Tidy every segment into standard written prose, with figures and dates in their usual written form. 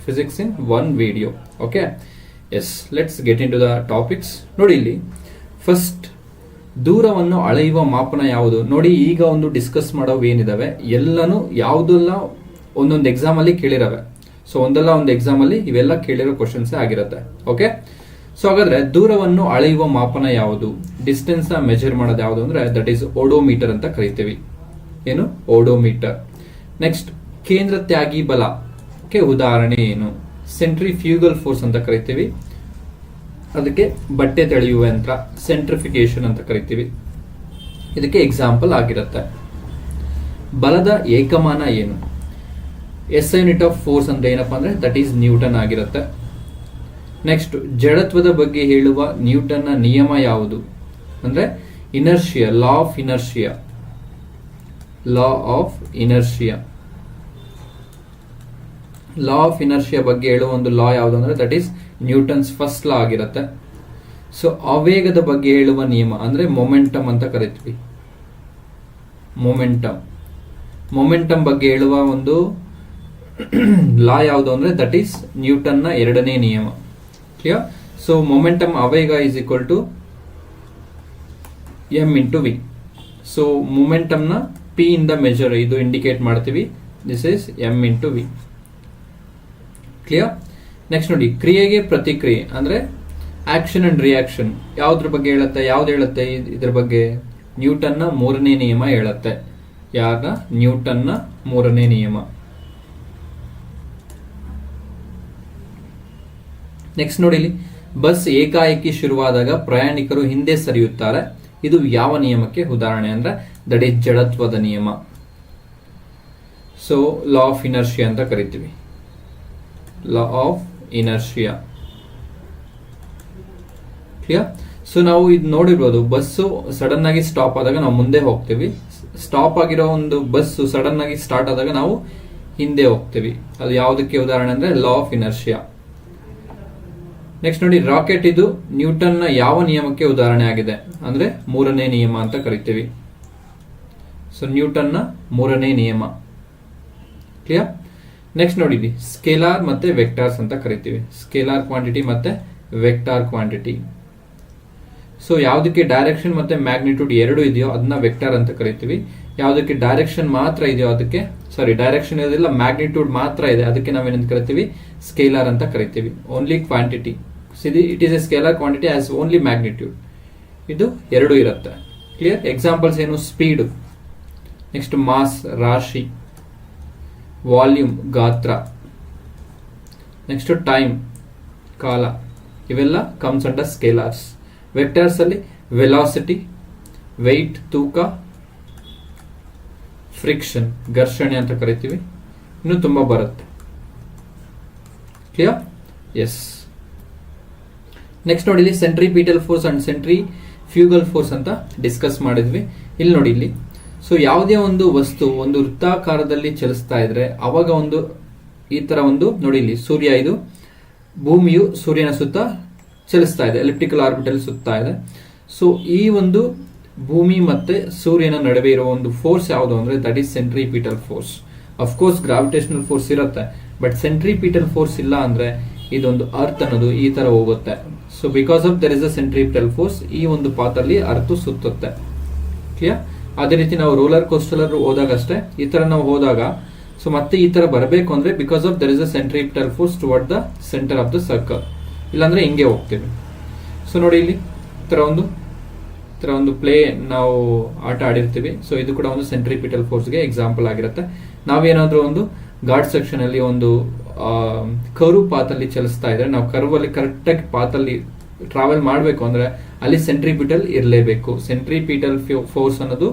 physics in one video. Okay, yes, let's get into the topics. ನೋಡಿ ಇಲ್ಲಿ first ದೂರವನ್ನು ಅಳೆಯುವ ಮಾಪನ ಯಾವುದು ನೋಡಿ. ಈಗ ಒಂದು ಡಿಸ್ಕಸ್ ಮಾಡೋವು ಏನಿದಾವೆ ಎಲ್ಲಾನು ಯಾವುದೆಲ್ಲ ಒಂದೊಂದು ಎಕ್ಸಾಮ್ ಅಲ್ಲಿ ಕೇಳಿರವೆ. ಸೊ ಒಂದಲ್ಲ ಒಂದು ಎಕ್ಸಾಮ್ ಅಲ್ಲಿ ಇವೆಲ್ಲ ಕೇಳಿರೋ ಕ್ವಶನ್ಸ್ ಆಗಿರುತ್ತೆ. ಓಕೆ, ಸೊ ಹಾಗಾದ್ರೆ ದೂರವನ್ನು ಅಳೆಯುವ ಮಾಪನ ಯಾವುದು, ಡಿಸ್ಟೆನ್ಸ್ ನ ಮೆಜರ್ ಮಾಡೋದು ಯಾವುದು ಅಂದ್ರೆ ದಟ್ ಈಸ್ ಓಡೋಮೀಟರ್ ಅಂತ ಕರಿತೀವಿ. ಏನು ಓಡೋಮೀಟರ್. ನೆಕ್ಸ್ಟ್ ಕೇಂದ್ರ ತ್ಯಾಗಿ ಬಲಕ್ಕೆ ಉದಾಹರಣೆ ಏನು, ಸೆಂಟ್ರಿಫ್ಯೂಗಲ್ ಫೋರ್ಸ್ ಅಂತ ಕರಿತೀವಿ. ಅದಕ್ಕೆ ಬಟ್ಟೆ ತೆಳೆಯುವ ಯಂತ್ರ ಸೆಂಟ್ರಿಫಿಕೇಶನ್ ಅಂತ ಕರಿತೀವಿ. ಇದಕ್ಕೆ ಎಕ್ಸಾಂಪಲ್ ಆಗಿರುತ್ತೆ. ಬಲದ ಏಕಮಾನ ಏನು, ಎಸ್ ಯೂನಿಟ್ ಆಫ್ ಫೋರ್ಸ್ ಅಂದ್ರೆ ಏನಪ್ಪಾ ಅಂದ್ರೆ ದಟ್ ಈಸ್ ನ್ಯೂಟನ್ ಆಗಿರುತ್ತೆ. ನೆಕ್ಸ್ಟ್ ಜಡತ್ವದ ಬಗ್ಗೆ ಹೇಳುವ ನ್ಯೂಟನ್ ನ ನಿಯಮ ಯಾವುದು ಅಂದ್ರೆ inertia, law of inertia. Law of inertia, law of inertia ಬಗ್ಗೆ ಹೇಳುವ ಒಂದು ಲಾ ಯಾವುದು ಅಂದ್ರೆ that is Newton's first law ಆಗಿರುತ್ತೆ. ಸೊ ಆವೇಗದ ಬಗ್ಗೆ ಹೇಳುವ ನಿಯಮ ಅಂದ್ರೆ ಮೊಮೆಂಟಮ್ ಅಂತ ಕರಿತೀವಿ. ಮೊಮೆಂಟಮ್, ಮೊಮೆಂಟಮ್ ಬಗ್ಗೆ ಹೇಳುವ ಒಂದು ಲಾ ಯಾವುದು ಅಂದ್ರೆ ದಟ್ ಈಸ್ ನ್ಯೂಟನ್ ನ ಎರಡನೇ ನಿಯಮ. ಕ್ಲಿಯರ್? ಸೊ ಮೊಮೆಂಟಮ್ ಆವೇಗ is equal to M into V. So momentum ನ ಪಿ ಇಂದ ಮೆಜರ್ ಇದು ಇಂಡಿಕೇಟ್ ಮಾಡ್ತೀವಿ. This is M into V. Clear? Next ನೋಡಿ, ಕ್ರಿಯೆಗೆ ಪ್ರತಿಕ್ರಿಯೆ ಅಂದ್ರೆ ಆಕ್ಷನ್ ಅಂಡ್ ರಿಯಾಕ್ಷನ್ ಯಾವ್ದ್ರ ಬಗ್ಗೆ ಹೇಳುತ್ತೆ, ಯಾವ್ದು ಹೇಳುತ್ತೆ ಇದ್ರ ಬಗ್ಗೆ? ನ್ಯೂಟನ್ ನ ಮೂರನೇ ನಿಯಮ ಹೇಳುತ್ತೆ. ಯಾರ? ನ್ಯೂಟನ್ ನ ಮೂರನೇ ನಿಯಮ. ನೆಕ್ಸ್ಟ್ ನೋಡಿ, ಇಲ್ಲಿ ಬಸ್ ಏಕಾಏಕಿ ಶುರುವಾದಾಗ ಪ್ರಯಾಣಿಕರು ಹಿಂದೆ ಸರಿಯುತ್ತಾರೆ. ಇದು ಯಾವ ನಿಯಮಕ್ಕೆ ಉದಾಹರಣೆ ಅಂದ್ರೆ ದಟ್ ಈಸ್ ಜಡತ್ವದ ನಿಯಮ. ಸೊ ಲಾ ಆಫ್ ಇನರ್ಷಿಯಾ ಅಂತ ಕರಿತೀವಿ. Law of inertia. Clear? So ನಾವು ಇದು ನೋಡಿರ್ಬೋದು, ಬಸ್ಸು ಸಡನ್ ಆಗಿ ಸ್ಟಾಪ್ ಆದಾಗ ನಾವು ಮುಂದೆ ಹೋಗ್ತೀವಿ. ಸ್ಟಾಪ್ ಆಗಿರೋ ಒಂದು ಬಸ್ ಸಡನ್ ಆಗಿ ಸ್ಟಾರ್ಟ್ ಆದಾಗ ನಾವು ಹಿಂದೆ ಹೋಗ್ತೀವಿ. ಅದು ಯಾವುದಕ್ಕೆ ಉದಾಹರಣೆ ಅಂದ್ರೆ ಲಾ ಆಫ್ ಇನರ್ಷಿಯಾ. ನೆಕ್ಸ್ಟ್ ನೋಡಿ, ರಾಕೆಟ್ ಇದು ನ್ಯೂಟನ್ ನ ಯಾವ ನಿಯಮಕ್ಕೆ ಉದಾಹರಣೆ ಆಗಿದೆ ಅಂದ್ರೆ ಮೂರನೇ ನಿಯಮ ಅಂತ ಕರಿತೀವಿ. ಸೊ ನ್ಯೂಟನ್ ನ ಮೂರನೇ ನಿಯಮ. ಕ್ಲಿಯರ್? ನೆಕ್ಸ್ಟ್ ನೋಡಿದ್ವಿ, ಸ್ಕೇಲಾರ್ ಮತ್ತೆ ವೆಕ್ಟಾರ್ಸ್ ಅಂತ ಕರಿತೀವಿ. ಸ್ಕೇಲಾರ್ ಕ್ವಾಂಟಿಟಿ ಮತ್ತೆ ವೆಕ್ಟಾರ್ ಕ್ವಾಂಟಿಟಿ. ಸೊ ಯಾವುದಕ್ಕೆ ಡೈರೆಕ್ಷನ್ ಮತ್ತೆ ಮ್ಯಾಗ್ನಿಟ್ಯೂಡ್ ಎರಡು ಇದೆಯೋ ಅದನ್ನ ವೆಕ್ಟಾರ್ ಅಂತ ಕರಿತೀವಿ. ಯಾವುದಕ್ಕೆ ಡೈರೆಕ್ಷನ್ ಮಾತ್ರ ಇದೆಯೋ ಅದಕ್ಕೆ, ಸಾರಿ ಡೈರೆಕ್ಷನ್ ಇರೋದಿಲ್ಲ ಮ್ಯಾಗ್ನಿಟ್ಯೂಡ್ ಮಾತ್ರ ಇದೆ, ಅದಕ್ಕೆ ನಾವೇನಂತ ಕರಿತೀವಿ? ಸ್ಕೇಲಾರ್ ಅಂತ ಕರಿತೀವಿ. Only quantity, it is A scalar quantity as only magnitude. ಇದು ಎರಡು ಇರುತ್ತೆ. ಕ್ಲಿಯರ್? ಎಕ್ಸಾಂಪಲ್ಸ್ ಏನು? ಸ್ಪೀಡ್, ನೆಕ್ಸ್ಟ್ ಮಾಸ್ ರಾಶಿ, ವಾಲ್ಯೂಮ್ ಗಾತ್ರ, ನೆಕ್ಸ್ಟ್ ಟೈಮ್ ಕಾಲ. ಇವೆಲ್ಲ ಕಮ್ಸ್ ಅಂಡರ್ ಸ್ಕೇಲಾರ್ಸ್. ವೆಕ್ಟರ್ಸ್ ಅಲ್ಲಿ ವೆಲಾಸಿಟಿ, ವೆಯ್ಟ್ ತೂಕ, ಫ್ರಿಕ್ಷನ್ ಘರ್ಷಣೆ ಅಂತ ಕರಿತೀವಿ. ಇನ್ನು ತುಂಬಾ ಬರುತ್ತೆ. ಕ್ಲಿಯರ್? ಎಸ್. ನೆಕ್ಸ್ಟ್ ನೋಡಿ, ಇಲ್ಲಿ centripetal force and centrifugal force ಅಂತ ಡಿಸ್ಕಸ್ ಮಾಡಿದ್ವಿ. ಇಲ್ಲಿ ನೋಡಿ, ಇಲ್ಲಿ ಸೊ ಯಾವುದೇ ಒಂದು ವಸ್ತು ಒಂದು ವೃತ್ತಾಕಾರದಲ್ಲಿ ಚಲಿಸ್ತಾ ಇದ್ರೆ ಅವಾಗ ಒಂದು ಈ ತರ ಒಂದು ನೋಡಿ, ಇಲ್ಲಿ ಸೂರ್ಯ, ಇದು ಭೂಮಿಯು ಸೂರ್ಯನ ಸುತ್ತ ಚಲಿಸ್ತಾ ಇದೆ, ಎಲಿಪ್ಟಿಕಲ್ ಆರ್ಬಿಟಲ್ ಸುತ್ತಾ ಇದೆ. ಸೊ ಈ ಒಂದು ಭೂಮಿ ಮತ್ತೆ ಸೂರ್ಯನ ನಡುವೆ ಇರುವ ಒಂದು ಫೋರ್ಸ್ ಯಾವುದು ಅಂದ್ರೆ that is centripetal force. Of course gravitational force ಇರುತ್ತೆ, ಬಟ್ ಸೆಂಟ್ರಿಪೀಟಲ್ ಫೋರ್ಸ್ ಇಲ್ಲ ಅಂದ್ರೆ ಇದೊಂದು ಅರ್ತ್ ಅನ್ನೋದು ಈ ತರ ಹೋಗುತ್ತೆ. So because of there is a centripetal force, ಈ ಒಂದು ಪಾತ್ ಅಲ್ಲಿ ಅರ್ತ್ ಸುತ್ತುತ್ತೆ. ಕ್ಲಿಯರ್? ಅದೇ ರೀತಿ ನಾವು ರೋಲರ್ ಕೋಸ್ಟರ್ ಹೋದಾಗ ಅಷ್ಟೇ, ಈ ತರ ನಾವು ಹೋದಾಗ ಸೊ ಮತ್ತೆ ಈ ತರ ಬರಬೇಕು ಅಂದ್ರೆ because of there is a centripetal force toward the centre of the circle. ಇಲ್ಲಾಂದ್ರೆ ಹಿಂಗೆ ಹೋಗ್ತೀವಿ. ಸೊ ನೋಡಿ, ಇಲ್ಲಿ ಈ ತರ ಒಂದು ಪ್ಲೇ ನಾವು ಆಟ ಆಡಿರ್ತೀವಿ. ಸೊ ಇದು ಕೂಡ ಒಂದು ಸೆಂಟ್ರಿಪೀಟಲ್ ಫೋರ್ಸ್ಗೆ ಎಕ್ಸಾಂಪಲ್ ಆಗಿರುತ್ತೆ. ನಾವೇನಾದ್ರೂ ಒಂದು ಗಾರ್ಡ್ ಸೆಕ್ಷನ್ ಅಲ್ಲಿ ಒಂದು ಕರ್ವ್ ಪಾತ್ ಅಲ್ಲಿ ಚಲಿಸ್ತಾ ಇದ್ರೆ, ನಾವು ಕರ್ವ್ ಅಲ್ಲಿ ಕರೆಕ್ಟ್ ಆಗಿ ಪಾತ್ ಅಲ್ಲಿ ಟ್ರಾವೆಲ್ ಮಾಡಬೇಕು ಅಂದ್ರೆ ಅಲ್ಲಿ ಸೆಂಟ್ರಿಪೀಟಲ್ ಇರಲೇಬೇಕು. ಸೆಂಟ್ರಿಪೀಟಲ್ ಫೋರ್ಸ್ ಅನ್ನೋದು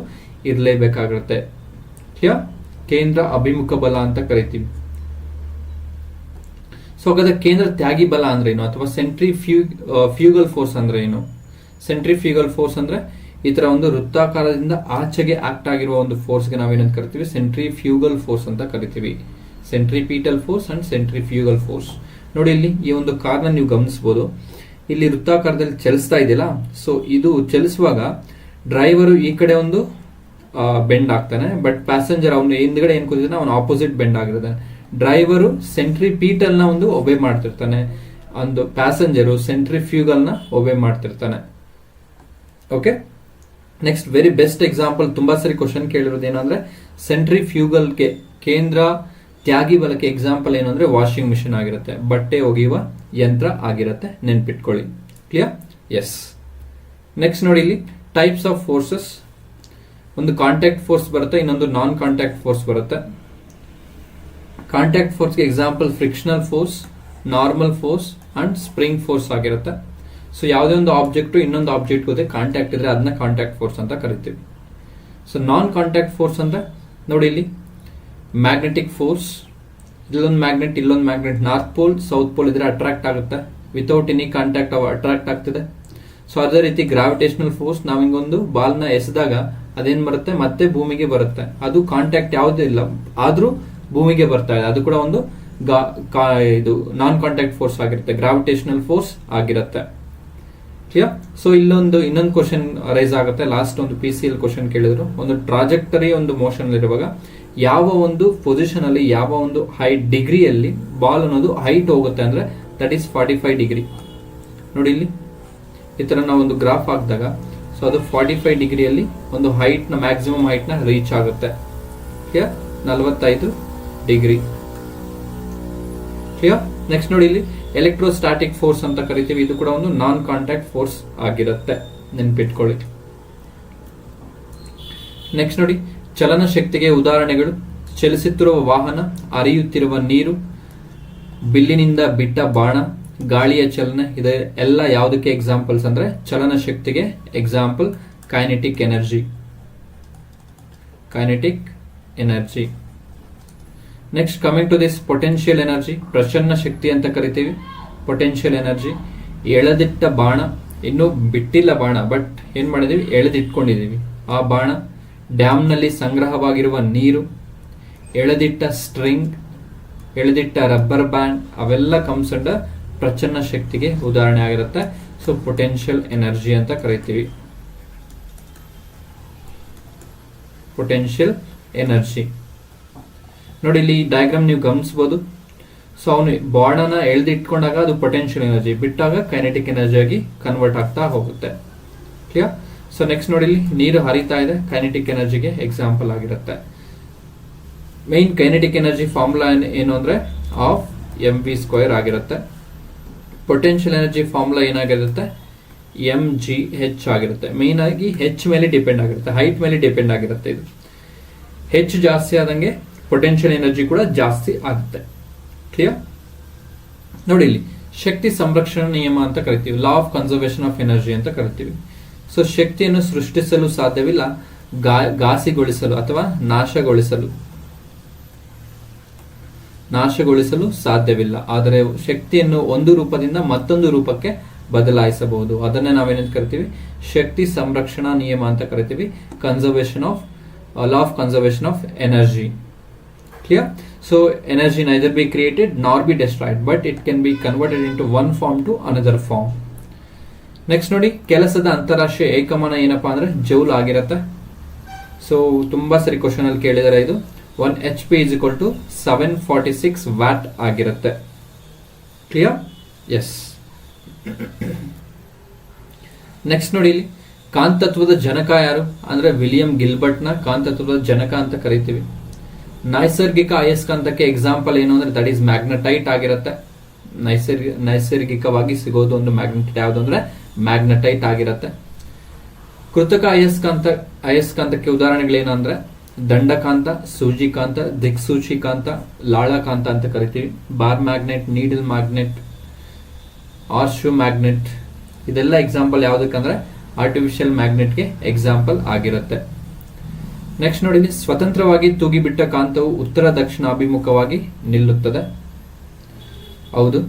ಇರಲೇಬೇಕಾಗುತ್ತೆ. ಕ್ಲಿಯರ್? ಕೇಂದ್ರ ಅಭಿಮುಖ ಬಲ ಅಂತ ಕರಿತೀವಿ. ಸೊ ಹಾಗಾದ್ರೆ ಕೇಂದ್ರ ತ್ಯಾಗಿ ಬಲ ಅಂದ್ರೆ ಏನು, ಅಥವಾ ಸೆಂಟ್ರಿಫ್ಯೂಗಲ್ ಫೋರ್ಸ್ ಅಂದ್ರೆ ಏನು? ಸೆಂಟ್ರಿಫ್ಯೂಗಲ್ ಫೋರ್ಸ್ ಅಂದ್ರೆ ಈ ತರ ಒಂದು ವೃತ್ತಾಕಾರದಿಂದ ಆಚೆಗೆ ಆಕ್ಟ್ ಆಗಿರುವ ಒಂದು ಫೋರ್ಸ್ಗೆ ನಾವೇನಂತ ಕರಿತೀವಿ? ಸೆಂಟ್ರಿಫ್ಯೂಗಲ್ ಫೋರ್ಸ್ ಅಂತ ಕರಿತೀವಿ. Centripetal force and centrifugal force. ನೋಡಿ, ಇಲ್ಲಿ ಈ ಒಂದು ಕಾರ್ನ ನೀವು ಗಮನಿಸಬಹುದು, ಇಲ್ಲಿ ವೃತ್ತಾಕಾರದಲ್ಲಿ ಚಲಿಸ್ತಾ ಇದೆಯಲ್ಲ. ಸೊ ಇದು ಚಲಿಸುವಾಗ ಡ್ರೈವರು ಈ ಕಡೆ ಒಂದು ಬೆಂಡ್ ಆಗ್ತಾನೆ, ಬಟ್ ಪ್ಯಾಸೆಂಜರ್ ಅವನು ಹಿಂದ್ಗಡೆ ಏನ್ ಕೂತಿದ್ದಾನೆ ಅವನು ಆಪೋಸಿಟ್ ಬೆಂಡ್ ಆಗಿರ್ತಾನೆ. ಡ್ರೈವರು ಸೆಂಟ್ರಿಪೀಟಲ್ ನ ಒಂದು ಒಬೆ ಮಾಡ್ತಿರ್ತಾನೆ, ಒಂದು ಪ್ಯಾಸೆಂಜರು ಸೆಂಟ್ರಿಫ್ಯೂಗಲ್ ನ ಒಬೆ ಮಾಡ್ತಿರ್ತಾನೆ. Okay, next very best example, ತುಂಬಾ ಸರಿ ಕ್ವಶನ್ ಕೇಳಿರೋದು ಏನಂದ್ರೆ ಸೆಂಟ್ರಿಫ್ಯೂಗಲ್ಗೆ ಕೇಂದ್ರ ತ್ಯಾಗಿ ಬಲಕ್ಕೆ ಎಕ್ಸಾಂಪಲ್ ಏನಂದ್ರೆ ವಾಷಿಂಗ್ ಮಿಷಿನ್ ಆಗಿರುತ್ತೆ, ಬಟ್ಟೆ ಒಗೆಯುವ ಯಂತ್ರ ಆಗಿರುತ್ತೆ, ನೆನ್ಪಿಟ್ಕೊಳ್ಳಿ. ಕ್ಲಿಯರ್? ಎಸ್. ನೆಕ್ಸ್ಟ್ ನೋಡಿ ಇಲ್ಲಿ ಟೈಪ್ಸ್ ಆಫ್ ಫೋರ್ಸಸ್. ಒಂದು ಕಾಂಟ್ಯಾಕ್ಟ್ ಫೋರ್ಸ್ ಬರುತ್ತೆ, ಇನ್ನೊಂದು ನಾನ್ ಕಾಂಟ್ಯಾಕ್ಟ್ ಫೋರ್ಸ್ ಬರುತ್ತೆ. ಕಾಂಟ್ಯಾಕ್ಟ್ ಫೋರ್ಸ್ಗೆ example frictional force, normal force and spring force ಆಗಿರುತ್ತೆ. ಸೊ ಯಾವುದೇ ಒಂದು ಆಬ್ಜೆಕ್ಟ್ ಇನ್ನೊಂದು ಆಬ್ಜೆಕ್ಟ್ ಜೊತೆ ಕಾಂಟ್ಯಾಕ್ಟ್ ಇದ್ರೆ ಅದನ್ನ ಕಾಂಟ್ಯಾಕ್ಟ್ ಫೋರ್ಸ್ ಅಂತ ಕರಿತೀವಿ. ಸೊ ನಾನ್ ಕಾಂಟ್ಯಾಕ್ಟ್ ಫೋರ್ಸ್ ಅಂದ್ರೆ ನೋಡಿ ಇಲ್ಲಿ ಮ್ಯಾಗ್ನೆಟಿಕ್ ಫೋರ್ಸ್, ಇಲ್ಲೊಂದು ಮ್ಯಾಗ್ನೆಟ್ ಇಲ್ಲೊಂದು magnet, north pole south pole ಇದ್ರೆ ಅಟ್ರಾಕ್ಟ್ ಆಗುತ್ತೆ, ವಿತೌಟ್ ಎನಿ ಕಾಂಟ್ಯಾಕ್ಟ್ ಅಟ್ರಾಕ್ಟ್ ಆಗ್ತಿದೆ. ಸೊ ಅದೇ ರೀತಿ ಗ್ರಾವಿಟೇಷನಲ್ ಫೋರ್ಸ್, ನಾವು ಹಿಂಗೊಂದು ಬಾಲ್ ನ ಎಸೆದಾಗ ಅದೇನ್ ಬರುತ್ತೆ ಮತ್ತೆ ಭೂಮಿಗೆ ಬರುತ್ತೆ, ಅದು ಕಾಂಟ್ಯಾಕ್ಟ್ ಯಾವುದೇ ಇಲ್ಲ ಆದ್ರೂ ಭೂಮಿಗೆ ಬರ್ತಾ ಇದೆ, ಅದು ಕೂಡ ಒಂದು ಇದು ನಾನ್ ಕಾಂಟ್ಯಾಕ್ಟ್ ಫೋರ್ಸ್ ಆಗಿರುತ್ತೆ, ಗ್ರಾವಿಟೇಷನಲ್ ಫೋರ್ಸ್ ಆಗಿರುತ್ತೆ. ಕ್ಲಿಯರ್? ಸೊ ಇನ್ನೊಂದು ಕ್ವಶನ್ ರೈಸ್ ಆಗುತ್ತೆ, ಲಾಸ್ಟ್ ಒಂದು PCL ಕ್ವಶನ್ ಕೇಳಿದ್ರು, ಒಂದು ಟ್ರಾಜೆಕ್ಟರಿ ಒಂದು ಮೋಷನ್ ಇರುವಾಗ ಯಾವ ಒಂದು ಪೊಸಿಷನ್ ಅಲ್ಲಿ ಯಾವ ಒಂದು ಹೈಟ್ ಡಿಗ್ರಿಯಲ್ಲಿ ಬಾಲ್ ಅನ್ನೋದು ಹೈಟ್ ಹೋಗುತ್ತೆ ಅಂದ್ರೆ ದಟ್ ಈಸ್ 45 ಡಿಗ್ರಿ. ನೋಡಿ ಇಲ್ಲಿ ಈ ತರ ನಾವು ಒಂದು ಗ್ರಾಫ್ ಹಾಕಿದಾಗ ಸೊ ಅದು 45 ಡಿಗ್ರಿಯಲ್ಲಿ ಒಂದು ಹೈಟ್ ನ ಮ್ಯಾಕ್ಸಿಮಮ್ ಹೈಟ್ ನ ರೀಚ್ ಆಗುತ್ತೆ. ಕ್ಲಿಯರ್? 45 ಡಿಗ್ರಿ. ಕ್ಲಿಯರ್? ನೆಕ್ಸ್ಟ್ ನೋಡಿ ಇಲ್ಲಿ ಎಲೆಕ್ಟ್ರೋಸ್ಟಾಟಿಕ್ ಫೋರ್ಸ್ ಅಂತ ಕರಿತೀವಿ, ಇದು ಕೂಡ ಒಂದು ನಾನ್ ಕಾಂಟ್ಯಾಕ್ಟ್ ಫೋರ್ಸ್ ಆಗಿರುತ್ತೆ, ನೆನ್ಪಿಟ್ಕೊಳ್ಳಿ. ನೆಕ್ಸ್ಟ್ ನೋಡಿ ಚಲನ ಶಕ್ತಿಗೆ ಉದಾಹರಣೆಗಳು, ಚಲಿಸುತ್ತಿರುವ ವಾಹನ, ಹರಿಯುತ್ತಿರುವ ನೀರು, ಬಿಲ್ಲಿನಿಂದ ಬಿಟ್ಟ ಬಾಣ, ಗಾಳಿಯ ಚಲನೆ, ಇದೆ ಎಲ್ಲ ಯಾವುದಕ್ಕೆ ಎಕ್ಸಾಂಪಲ್ಸ್ ಅಂದ್ರೆ ಚಲನ ಶಕ್ತಿಗೆ example kinetic energy. Kinetic energy. Next coming to this potential energy, ಪ್ರಸನ್ನ ಶಕ್ತಿ ಅಂತ ಕರಿತೀವಿ. ಪೊಟೆನ್ಶಿಯಲ್ ಎನರ್ಜಿ, ಎಳೆದಿಟ್ಟ ಬಾಣ, ಇನ್ನು ಬಿಟ್ಟಿಲ್ಲ ಬಾಣ ಬಟ್ ಏನ್ ಮಾಡಿದೀವಿ ಎಳೆದಿಟ್ಕೊಂಡಿದೀವಿ ಆ ಬಾಣ, ಡ್ಯಾಮ್ ನಲ್ಲಿ ಸಂಗ್ರಹವಾಗಿರುವ ನೀರು, ಎಳೆದಿಟ್ಟ ಸ್ಟ್ರಿಂಗ್, ಎಳೆದಿಟ್ಟ ರಬ್ಬರ್ ಬ್ಯಾಂಡ್, ಅವೆಲ್ಲ ಕಮ್ಸ್ ಅಂಡರ್ ಪ್ರಚನ್ನ ಶಕ್ತಿಗೆ ಉದಾಹರಣೆ ಆಗಿರುತ್ತೆ. ಸೊ ಪೊಟೆನ್ಶಿಯಲ್ ಎನರ್ಜಿ ಅಂತ ಕರಿತೀವಿ. ಪೊಟೆನ್ಶಿಯಲ್ ಎನರ್ಜಿ ನೋಡಿ ಇಲ್ಲಿ ಡಯಾಗ್ರಾಮ್ ನೀವು ಗಮನಿಸಬಹುದು. ಸೊ ಅವನು ಬಾಣನ ಎಳೆದಿಟ್ಕೊಂಡಾಗ ಅದು ಪೊಟೆನ್ಶಿಯಲ್ ಎನರ್ಜಿ, ಬಿಟ್ಟಾಗ ಕೈನೆಟಿಕ್ ಎನರ್ಜಿ ಆಗಿ ಕನ್ವರ್ಟ್ ಆಗ್ತಾ ಹೋಗುತ್ತೆ. ಕ್ಲಿಯರ್? ಸೊ ನೆಕ್ಸ್ಟ್ ನೋಡಿ ಇಲ್ಲಿ ನೀರು ಹರಿತಾ ಇದೆ, ಕೈನೆಟಿಕ್ ಎನರ್ಜಿಗೆ ಎಕ್ಸಾಂಪಲ್ ಆಗಿರುತ್ತೆ. ಮೈನ್ ಕೈನೆಟಿಕ್ ಎನರ್ಜಿ ಫಾರ್ಮುಲಾ ಏನು ಅಂದ್ರೆ ಆಫ್ mv² ಆಗಿರುತ್ತೆ. ಪೊಟೆನ್ಶಿಯಲ್ ಎನರ್ಜಿ ಫಾರ್ಮುಲಾ ಏನಾಗಿರುತ್ತೆ mgh ಆಗಿರುತ್ತೆ. ಮೈನ್ ಆಗಿ h ಮೇಲೆ ಡಿಪೆಂಡ್ ಆಗಿರುತ್ತೆ, ಹೈಟ್ ಮೇಲೆ ಡಿಪೆಂಡ್ ಆಗಿರುತ್ತೆ. ಇದು h ಜಾಸ್ತಿ ಆದಂಗೆ ಪೊಟೆನ್ಶಿಯಲ್ ಎನರ್ಜಿ ಕೂಡ ಜಾಸ್ತಿ ಆಗುತ್ತೆ. ಕ್ಲಿಯರ್? ನೋಡಿ ಇಲ್ಲಿ ಶಕ್ತಿ ಸಂರಕ್ಷಣಾ ನಿಯಮ ಅಂತ ಕರಿತೀವಿ, law of conservation of energy ಅಂತ ಕರಿತೀವಿ. ಸೊ ಶಕ್ತಿಯನ್ನು ಸೃಷ್ಟಿಸಲು ಸಾಧ್ಯವಿಲ್ಲ, ಘಾಸಿಗೊಳಿಸಲು ಅಥವಾ ನಾಶಗೊಳಿಸಲು ಸಾಧ್ಯವಿಲ್ಲ, ಆದರೆ ಶಕ್ತಿಯನ್ನು ಒಂದು ರೂಪದಿಂದ ಮತ್ತೊಂದು ರೂಪಕ್ಕೆ ಬದಲಾಯಿಸಬಹುದು. ಅದನ್ನೇ ನಾವೇನಂತ ಕರಿತೀವಿ ಶಕ್ತಿ ಸಂರಕ್ಷಣಾ ನಿಯಮ ಅಂತ ಕರಿತೀವಿ, conservation of law of conservation of energy. Clear? So energy neither be created nor be destroyed, but it can be converted into one form to another form. Next ನೋಡಿ ಕೆಲಸದ ಅಂತಾರಾಷ್ಟ್ರೀಯ ಏಕಮಾನ ಏನಪ್ಪಾ ಅಂದ್ರೆ ಜೌಲ್ ಆಗಿರುತ್ತೆ. ಸೊ ತುಂಬಾ ಸರಿ ಕ್ವಶನ್ ಅಲ್ಲಿ ಕೇಳಿದರೆ ಇದು 1 HP is equal to 746 watt ಆಗಿರುತ್ತೆ. ಕ್ಲಿಯರ್? ಎಸ್. ನೆಕ್ಸ್ಟ್ ನೋಡಿ ಇಲ್ಲಿ ಕಾಂತತ್ವದ ಜನಕ ಯಾರು ಅಂದ್ರೆ ವಿಲಿಯಂ ಗಿಲ್ಬರ್ಟ್ ನ ಕಾಂತತ್ವದ ಜನಕ ಅಂತ ಕರಿತೀವಿ. ನೈಸರ್ಗಿಕ ಅಯಸ್ಕಾಂತಕ್ಕೆ ಎಕ್ಸಾಂಪಲ್ ಏನು ಅಂದ್ರೆ ದಟ್ ಈಸ್ ಮ್ಯಾಗ್ನೆಟೈಟ್ ಆಗಿರುತ್ತೆ. ನೈಸರ್ಗಿಕವಾಗಿ ಸಿಗೋದು ಒಂದು ಮ್ಯಾಗ್ನೆಟ್ ಯಾವುದು ಅಂದ್ರೆ ಮ್ಯಾಗ್ನೆಟೈಟ್ ಆಗಿರುತ್ತೆ. ಕೃತಕ ಅಯಸ್ಕಾಂತಕ್ಕೆ ಉದಾಹರಣೆಗಳೇನು ಅಂದ್ರೆ ದಂಡಕಾಂತ, ಸೂಜಿಕಾಂತ, ದಿಕ್ಸೂಚಿಕಾಂತ, ಲಾಳಕಾಂತ ಅಂತ ಕರಿತೀವಿ. Bar magnet, needle magnet, horseshoe magnet, ಇದೆಲ್ಲ ಎಕ್ಸಾಂಪಲ್ ಯಾವುದಕ್ಕಂದ್ರೆ ಆರ್ಟಿಫಿಷಿಯಲ್ ಮ್ಯಾಗ್ನೆಟ್ಗೆ ಎಕ್ಸಾಂಪಲ್ ಆಗಿರುತ್ತೆ. ನೆಕ್ಸ್ಟ್ ನೋಡಿ, ಸ್ವತಂತ್ರವಾಗಿ ತೂಗಿಬಿಟ್ಟ ಕಾಂತವು ಉತ್ತರ ದಕ್ಷಿಣ ಅಭಿಮುಖವಾಗಿ ನಿಲ್ಲುತ್ತದೆ. ಹೌದು.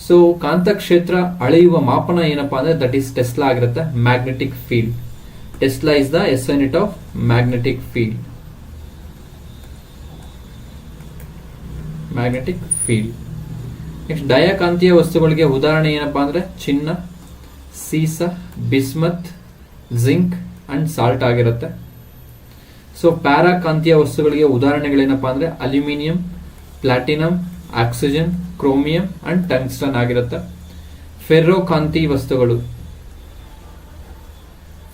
ಸೊ ಕಾಂತ ಕ್ಷೇತ್ರ ಅಳೆಯುವ ಮಾಪನ ಏನಪ್ಪಾ ಅಂದ್ರೆ ದಟ್ ಈಸ್ ಟೆಸ್ಲಾ ಆಗಿರುತ್ತೆ. Magnetic field. Tesla is the S unit of magnetic field. Magnetic field. Next ಡಯಾಕಾಂತೀಯ ವಸ್ತುಗಳಿಗೆ ಉದಾಹರಣೆ ಏನಪ್ಪಾ ಅಂದ್ರೆ ಚಿನ್ನ, ಸೀಸ, ಬಿಸ್ಮತ್, ಜಿಂಕ್ ಅಂಡ್ ಸಾಲ್ಟ್ ಆಗಿರುತ್ತೆ. ಸೊ ಪ್ಯಾರಾಕಾಂತೀಯ ವಸ್ತುಗಳಿಗೆ ಉದಾಹರಣೆಗಳೇನಪ್ಪಾ ಅಂದ್ರೆ aluminium, platinum, oxygen, chromium and tungsten ಆಗಿರುತ್ತೆ. ಫೆರ್ರೋಕಾಂತಿ ವಸ್ತುಗಳು,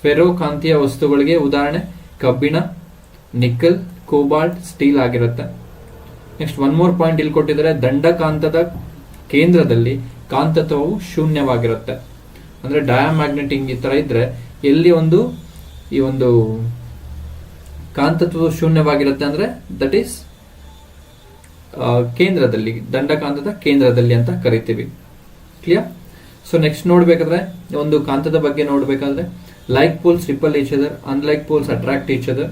ಫೆರ್ರೋಕಾಂತಿಯ ವಸ್ತುಗಳಿಗೆ ಉದಾಹರಣೆ ಕಬ್ಬಿಣ, ನಿಕ್ಕಲ್, ಕೋಬಾಲ್ಟ್, ಸ್ಟೀಲ್ ಆಗಿರುತ್ತೆ. ನೆಕ್ಸ್ಟ್ ಒನ್ ಮೋರ್ ಪಾಯಿಂಟ್ ಇಲ್ಲಿ ಕೊಟ್ಟಿದ್ದಾರೆ, ದಂಡಕಾಂತದ ಕೇಂದ್ರದಲ್ಲಿ ಕಾಂತತ್ವವು ಶೂನ್ಯವಾಗಿರುತ್ತೆ. ಅಂದ್ರೆ ಡಯಾಮ್ಯಾಗ್ನೆಟಿಂಗ್ ಈ ತರ ಇದ್ರೆ ಎಲ್ಲಿ ಈ ಒಂದು ಕಾಂತತ್ವವು ಶೂನ್ಯವಾಗಿರುತ್ತೆ ಅಂದ್ರೆ ದಟ್ ಈಸ್ ಕೇಂದ್ರದಲ್ಲಿ, ದಂಡಕಾಂತದ ಕೇಂದ್ರದಲ್ಲಿ ಅಂತ ಕರಿತೀವಿ. ಕ್ಲಿಯರ್? ಸೊ ನೆಕ್ಸ್ಟ್ ನೋಡ್ಬೇಕಾದ್ರೆ ಒಂದು ಕಾಂತದ ಬಗ್ಗೆ ನೋಡ್ಬೇಕಾದ್ರೆ like poles repel each other, unlike poles attract each other.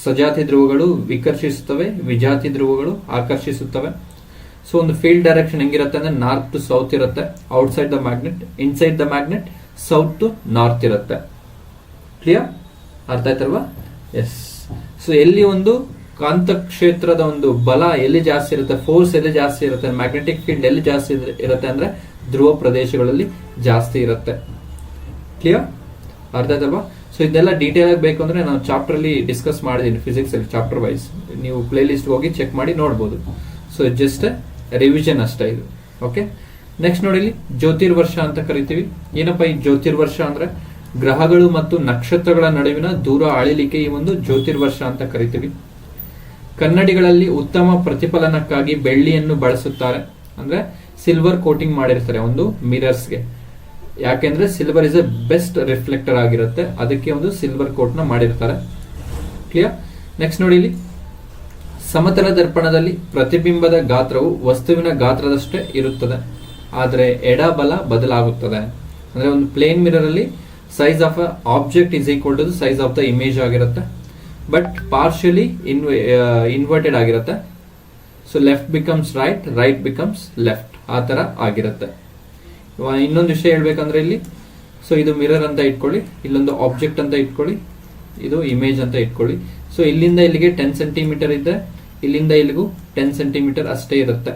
ಸಜಾತಿ ಧ್ರುವಗಳು ವಿಕರ್ಷಿಸುತ್ತವೆ, ವಿಜಾತಿ ಧ್ರುವಗಳು ಆಕರ್ಷಿಸುತ್ತವೆ. ಸೊ ಒಂದು ಫೀಲ್ಡ್ ಡೈರೆಕ್ಷನ್ ಹೆಂಗಿರುತ್ತೆ ಅಂದ್ರೆ ನಾರ್ತ್ ಟು ಸೌತ್ ಇರುತ್ತೆ, outside the magnet, inside the magnet south to north ಇರುತ್ತೆ. ಕ್ಲಿಯರ್? ಅರ್ಥ ಆಯ್ತಲ್ವಾ? ಎಸ್. ಸೊ ಎಲ್ಲಿ ಒಂದು ಕಾಂತ ಕ್ಷೇತ್ರದ ಒಂದು ಬಲ ಎಲ್ಲಿ ಜಾಸ್ತಿ ಇರುತ್ತೆ, ಫೋರ್ಸ್ ಎಲ್ಲಿ ಜಾಸ್ತಿ ಇರುತ್ತೆ, ಮ್ಯಾಗ್ನೆಟಿಕ್ ಫೀಲ್ಡ್ ಎಲ್ಲಿ ಜಾಸ್ತಿ ಇರುತ್ತೆ ಅಂದ್ರೆ ಧ್ರುವ ಪ್ರದೇಶಗಳಲ್ಲಿ ಜಾಸ್ತಿ ಇರುತ್ತೆ. ಕ್ಲಿಯರ್? ಅರ್ಥ ಆಯ್ತಲ್ವಾ? ಸೊ ಇದೆಲ್ಲ ಡೀಟೇಲ್ ಆಗಿ ಬೇಕು ಅಂದ್ರೆ ನಾನು ಚಾಪ್ಟರ್ ಅಲ್ಲಿ ಡಿಸ್ಕಸ್ ಮಾಡಿದ್ದೀನಿ, ಫಿಸಿಕ್ಸ್ ಅಲ್ಲಿ ಚಾಪ್ಟರ್ ವೈಸ್. ನೀವು ಪ್ಲೇ ಲಿಸ್ಟ್ ಹೋಗಿ ಚೆಕ್ ಮಾಡಿ ನೋಡಬಹುದು. ಸೊ ಜಸ್ಟ್ ರಿವಿಷನ್ ಅಷ್ಟೇ ಇದು. ಓಕೆ, ನೆಕ್ಸ್ಟ್ ನೋಡಿ, ಇಲ್ಲಿ ಜ್ಯೋತಿರ್ವರ್ಷ ಅಂತ ಕರಿತೀವಿ. ಏನಪ್ಪಾ ಈ ಜ್ಯೋತಿರ್ವರ್ಷ ಅಂದ್ರೆ ಗ್ರಹಗಳು ಮತ್ತು ನಕ್ಷತ್ರಗಳ ನಡುವಿನ ದೂರ ಅಳಿಲಿಕ್ಕೆ ಈ ಒಂದು ಜ್ಯೋತಿರ್ವರ್ಷ ಅಂತ ಕರಿತೀವಿ. ಕನ್ನಡಿಗಳಲ್ಲಿ ಉತ್ತಮ ಪ್ರತಿಫಲನಕ್ಕಾಗಿ ಬೆಳ್ಳಿಯನ್ನು ಬಳಸುತ್ತಾರೆ. ಅಂದ್ರೆ ಸಿಲ್ವರ್ ಕೋಟಿಂಗ್ ಮಾಡಿರ್ತಾರೆ ಒಂದು ಮಿರರ್ಸ್ಗೆ. ಯಾಕೆಂದ್ರೆ silver is A best reflector ಆಗಿರುತ್ತೆ, ಅದಕ್ಕೆ ಒಂದು ಸಿಲ್ವರ್ ಕೋಟ್ ನ ಮಾಡಿರ್ತಾರೆ. ಕ್ಲಿಯರ್? ನೆಕ್ಸ್ಟ್ ನೋಡಿ, ಇಲ್ಲಿ ಸಮತಲ ದರ್ಪಣದಲ್ಲಿ ಪ್ರತಿಬಿಂಬದ ಗಾತ್ರವು ವಸ್ತುವಿನ ಗಾತ್ರದಷ್ಟೇ ಇರುತ್ತದೆ, ಆದರೆ ಎಡ ಬಲ ಬದಲಾಗುತ್ತದೆ. ಅಂದ್ರೆ ಒಂದು ಪ್ಲೇನ್ ಮಿರರ್ ಅಲ್ಲಿ size of object is equal to the size of the image ಆಗಿರುತ್ತೆ, ಬಟ್ ಪಾರ್ಷಿಯಲಿ ಇನ್ವರ್ಟೆಡ್ ಆಗಿರುತ್ತೆ. So left becomes right, right becomes left, ಆ ತರ ಆಗಿರುತ್ತೆ. ಇನ್ನೊಂದು ವಿಷಯ ಹೇಳ್ಬೇಕಂದ್ರೆ ಇಲ್ಲಿ, ಸೊ ಇದು ಮಿರರ್ ಅಂತ ಇಟ್ಕೊಳ್ಳಿ, ಇಲ್ಲೊಂದು ಆಬ್ಜೆಕ್ಟ್ ಅಂತ ಇಟ್ಕೊಳ್ಳಿ, ಇದು ಇಮೇಜ್ ಅಂತ ಇಟ್ಕೊಳ್ಳಿ. ಸೊ ಇಲ್ಲಿಂದ ಇಲ್ಲಿಗೆ 10 ಸೆಂಟಿಮೀಟರ್ ಇದ್ರೆ ಇಲ್ಲಿಂದ ಇಲ್ಲಿಗೂ 10 ಸೆಂಟಿಮೀಟರ್ ಅಷ್ಟೇ ಇರುತ್ತೆ.